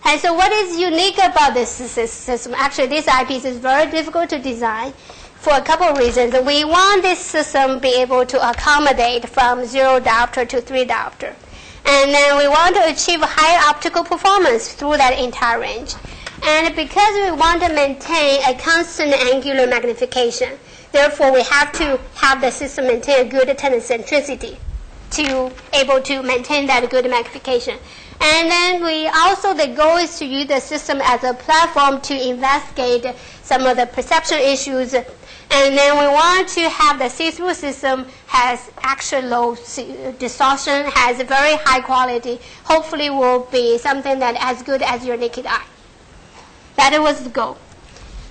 And so what is unique about this system? Actually, this eyepiece is very difficult to design for a couple of reasons. We want this system to be able to accommodate from 0 diopter to 3 diopter. And then we want to achieve high optical performance through that entire range. And because we want to maintain a constant angular magnification, therefore we have to have the system maintain a good tenocentricity to able to maintain that good magnification. And then we also, the goal is to use the system as a platform to investigate some of the perception issues. And then we want to have the see-through system has actually low distortion, has very high quality. Hopefully will be something that as good as your naked eye. That was the goal.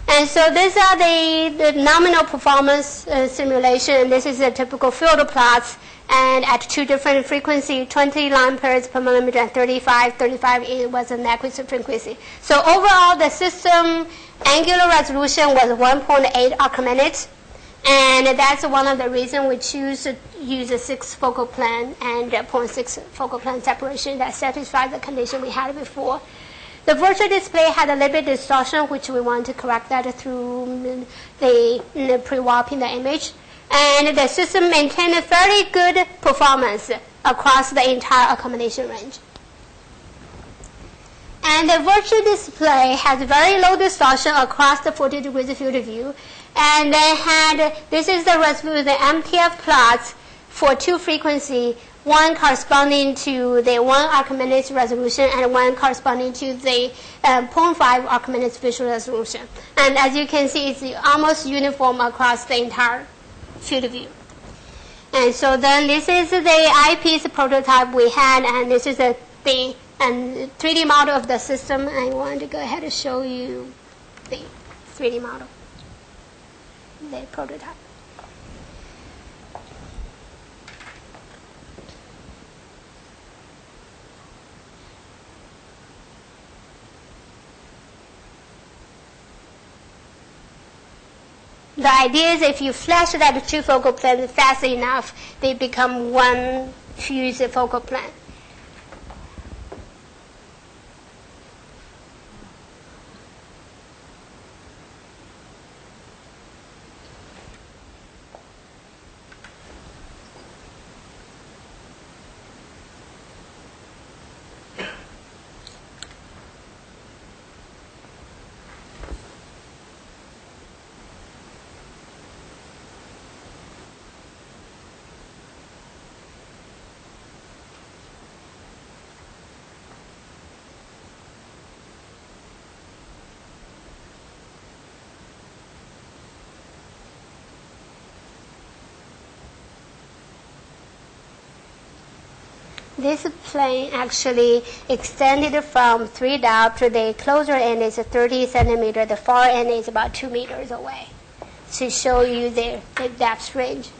And so these are the nominal performance simulation. This is a typical field plots, and at 2 different frequency, 20 line pairs per millimeter and 35. 35 it was an acquisitive frequency. So overall, the system angular resolution was 1.8 arc minutes, and that's one of the reasons we choose to use a 6 focal plane and 0.6 focal plane separation that satisfies the condition we had before. The virtual display had a little bit distortion, which we want to correct that through the pre-warping the image. And the system maintained a fairly good performance across the entire accommodation range. And the virtual display has very low distortion across the 40 degrees field of view. And then this is the resolution, the MTF plots for 2 frequency, one corresponding to the 1 arc minutes resolution and one corresponding to the 0.5 arc minutes visual resolution. And as you can see, it's almost uniform across the entire field of view. And so then this is the eyepiece prototype we had, and this is the 3D model of the system. I want to go ahead and show you the 3D model, the prototype. The idea is if you flash that 2 focal planes fast enough, they become one fused focal plane. This plane actually extended from 3 diopter. The closer end is 30 centimeter. The far end is about 2 meters away to show you the depth range.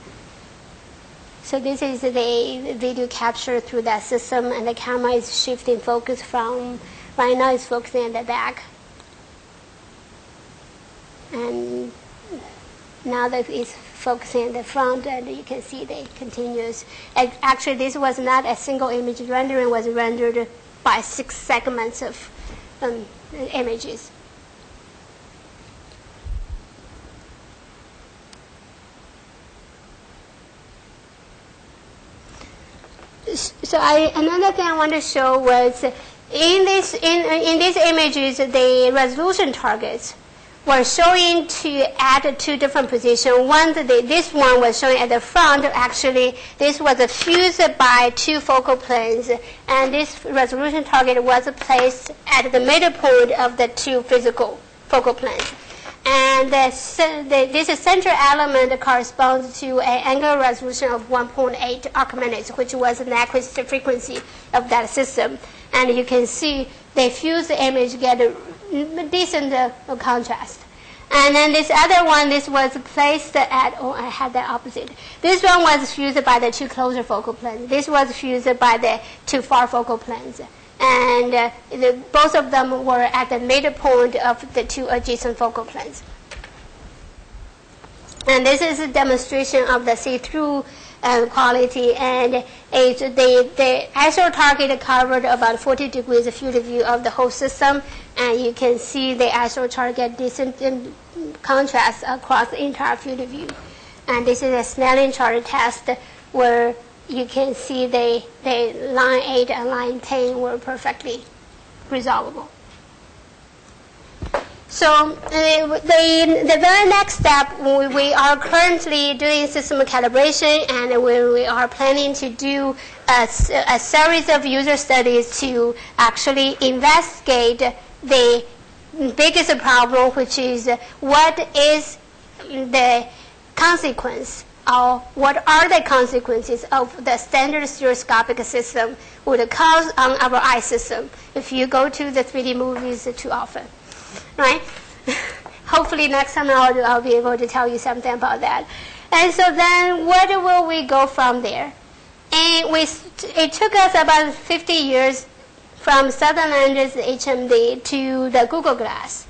So this is the video capture through that system, and the camera is shifting focus from, right now it's focusing at the back. And now that it's focusing the front, and you can see the continuous. Actually, this was not a single image rendering; was rendered by 6 segments of images. So another thing I want to show was in these images, the resolution targets were showing to at 2 different positions. One, this one was showing at the front. Actually, this was fused by 2 focal planes, and this resolution target was placed at the midpoint of the 2 physical focal planes. And this central element corresponds to an angular resolution of 1.8 augmented, which was the Nyquist frequency of that system. And you can see the fused image get a decent contrast. And then this other one, this was placed at, I had the opposite. This one was fused by the 2 closer focal planes. This was fused by the 2 far focal planes. And both of them were at the midpoint of the 2 adjacent focal planes. And this is a demonstration of the see-through quality. And the ISO target covered about 40 degrees of field of view of the whole system. And you can see the ISO target decent contrast across the entire field of view. And this is a Snelling chart test where you can see the line 8 and line 10 were perfectly resolvable. So the very next step, we are currently doing system calibration, and we are planning to do a series of user studies to actually investigate the biggest problem, which is what is the consequence, or what are the consequences of the standard stereoscopic system would cause on our eye system if you go to the 3D movies too often, right? Hopefully next time I'll be able to tell you something about that. And so then where will we go from there? And it took us about 50 years from Sutherland's HMD to the Google Glass.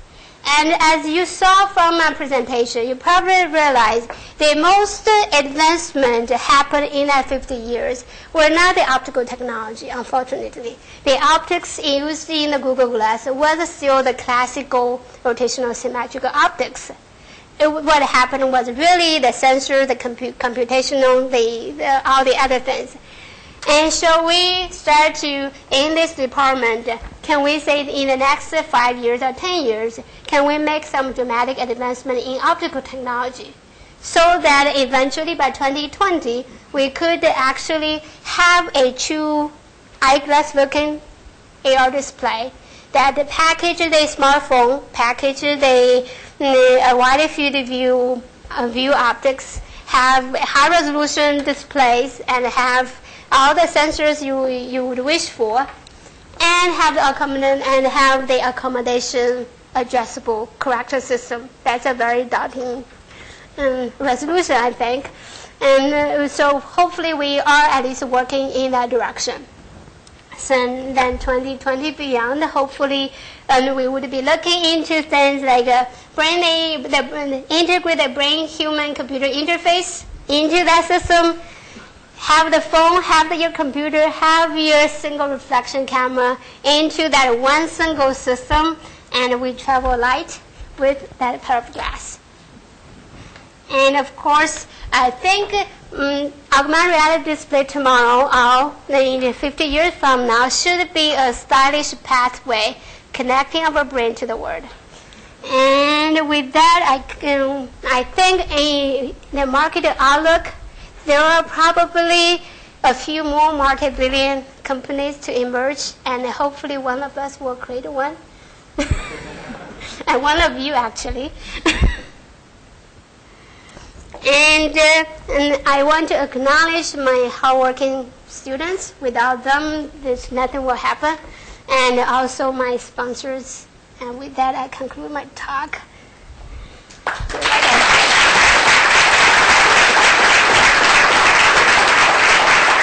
And as you saw from my presentation, you probably realized the most advancement happened in that 50 years were not the optical technology, unfortunately. The optics used in the Google Glass was still the classical rotational symmetrical optics. What happened was really the sensor, the computational, all the other things. And so we start to, in this department, can we say in the next 5 years or 10 years, can we make some dramatic advancement in optical technology so that eventually by 2020, we could actually have a true eyeglass-looking AR display that package the smartphone, package the wide field of view optics, have high-resolution displays, and have all the sensors you would wish for, and have the accommodation addressable correction system. That's a very daunting resolution, I think. And so hopefully we are at least working in that direction. So then 2020 beyond, hopefully, we would be looking into things like integrate the brain-human computer interface into that system. Have the phone, have your computer, have your single reflection camera into that one single system, and we travel light with that pair of glass. And of course, I think augmented reality display tomorrow, or in 50 years from now, should be a stylish pathway connecting our brain to the world. And with that, I think in the market outlook, there are probably a few more multi-billion companies to emerge, and hopefully one of us will create one. And one of you, actually. And I want to acknowledge my hardworking students. Without them, nothing will happen. And also my sponsors. And with that, I conclude my talk.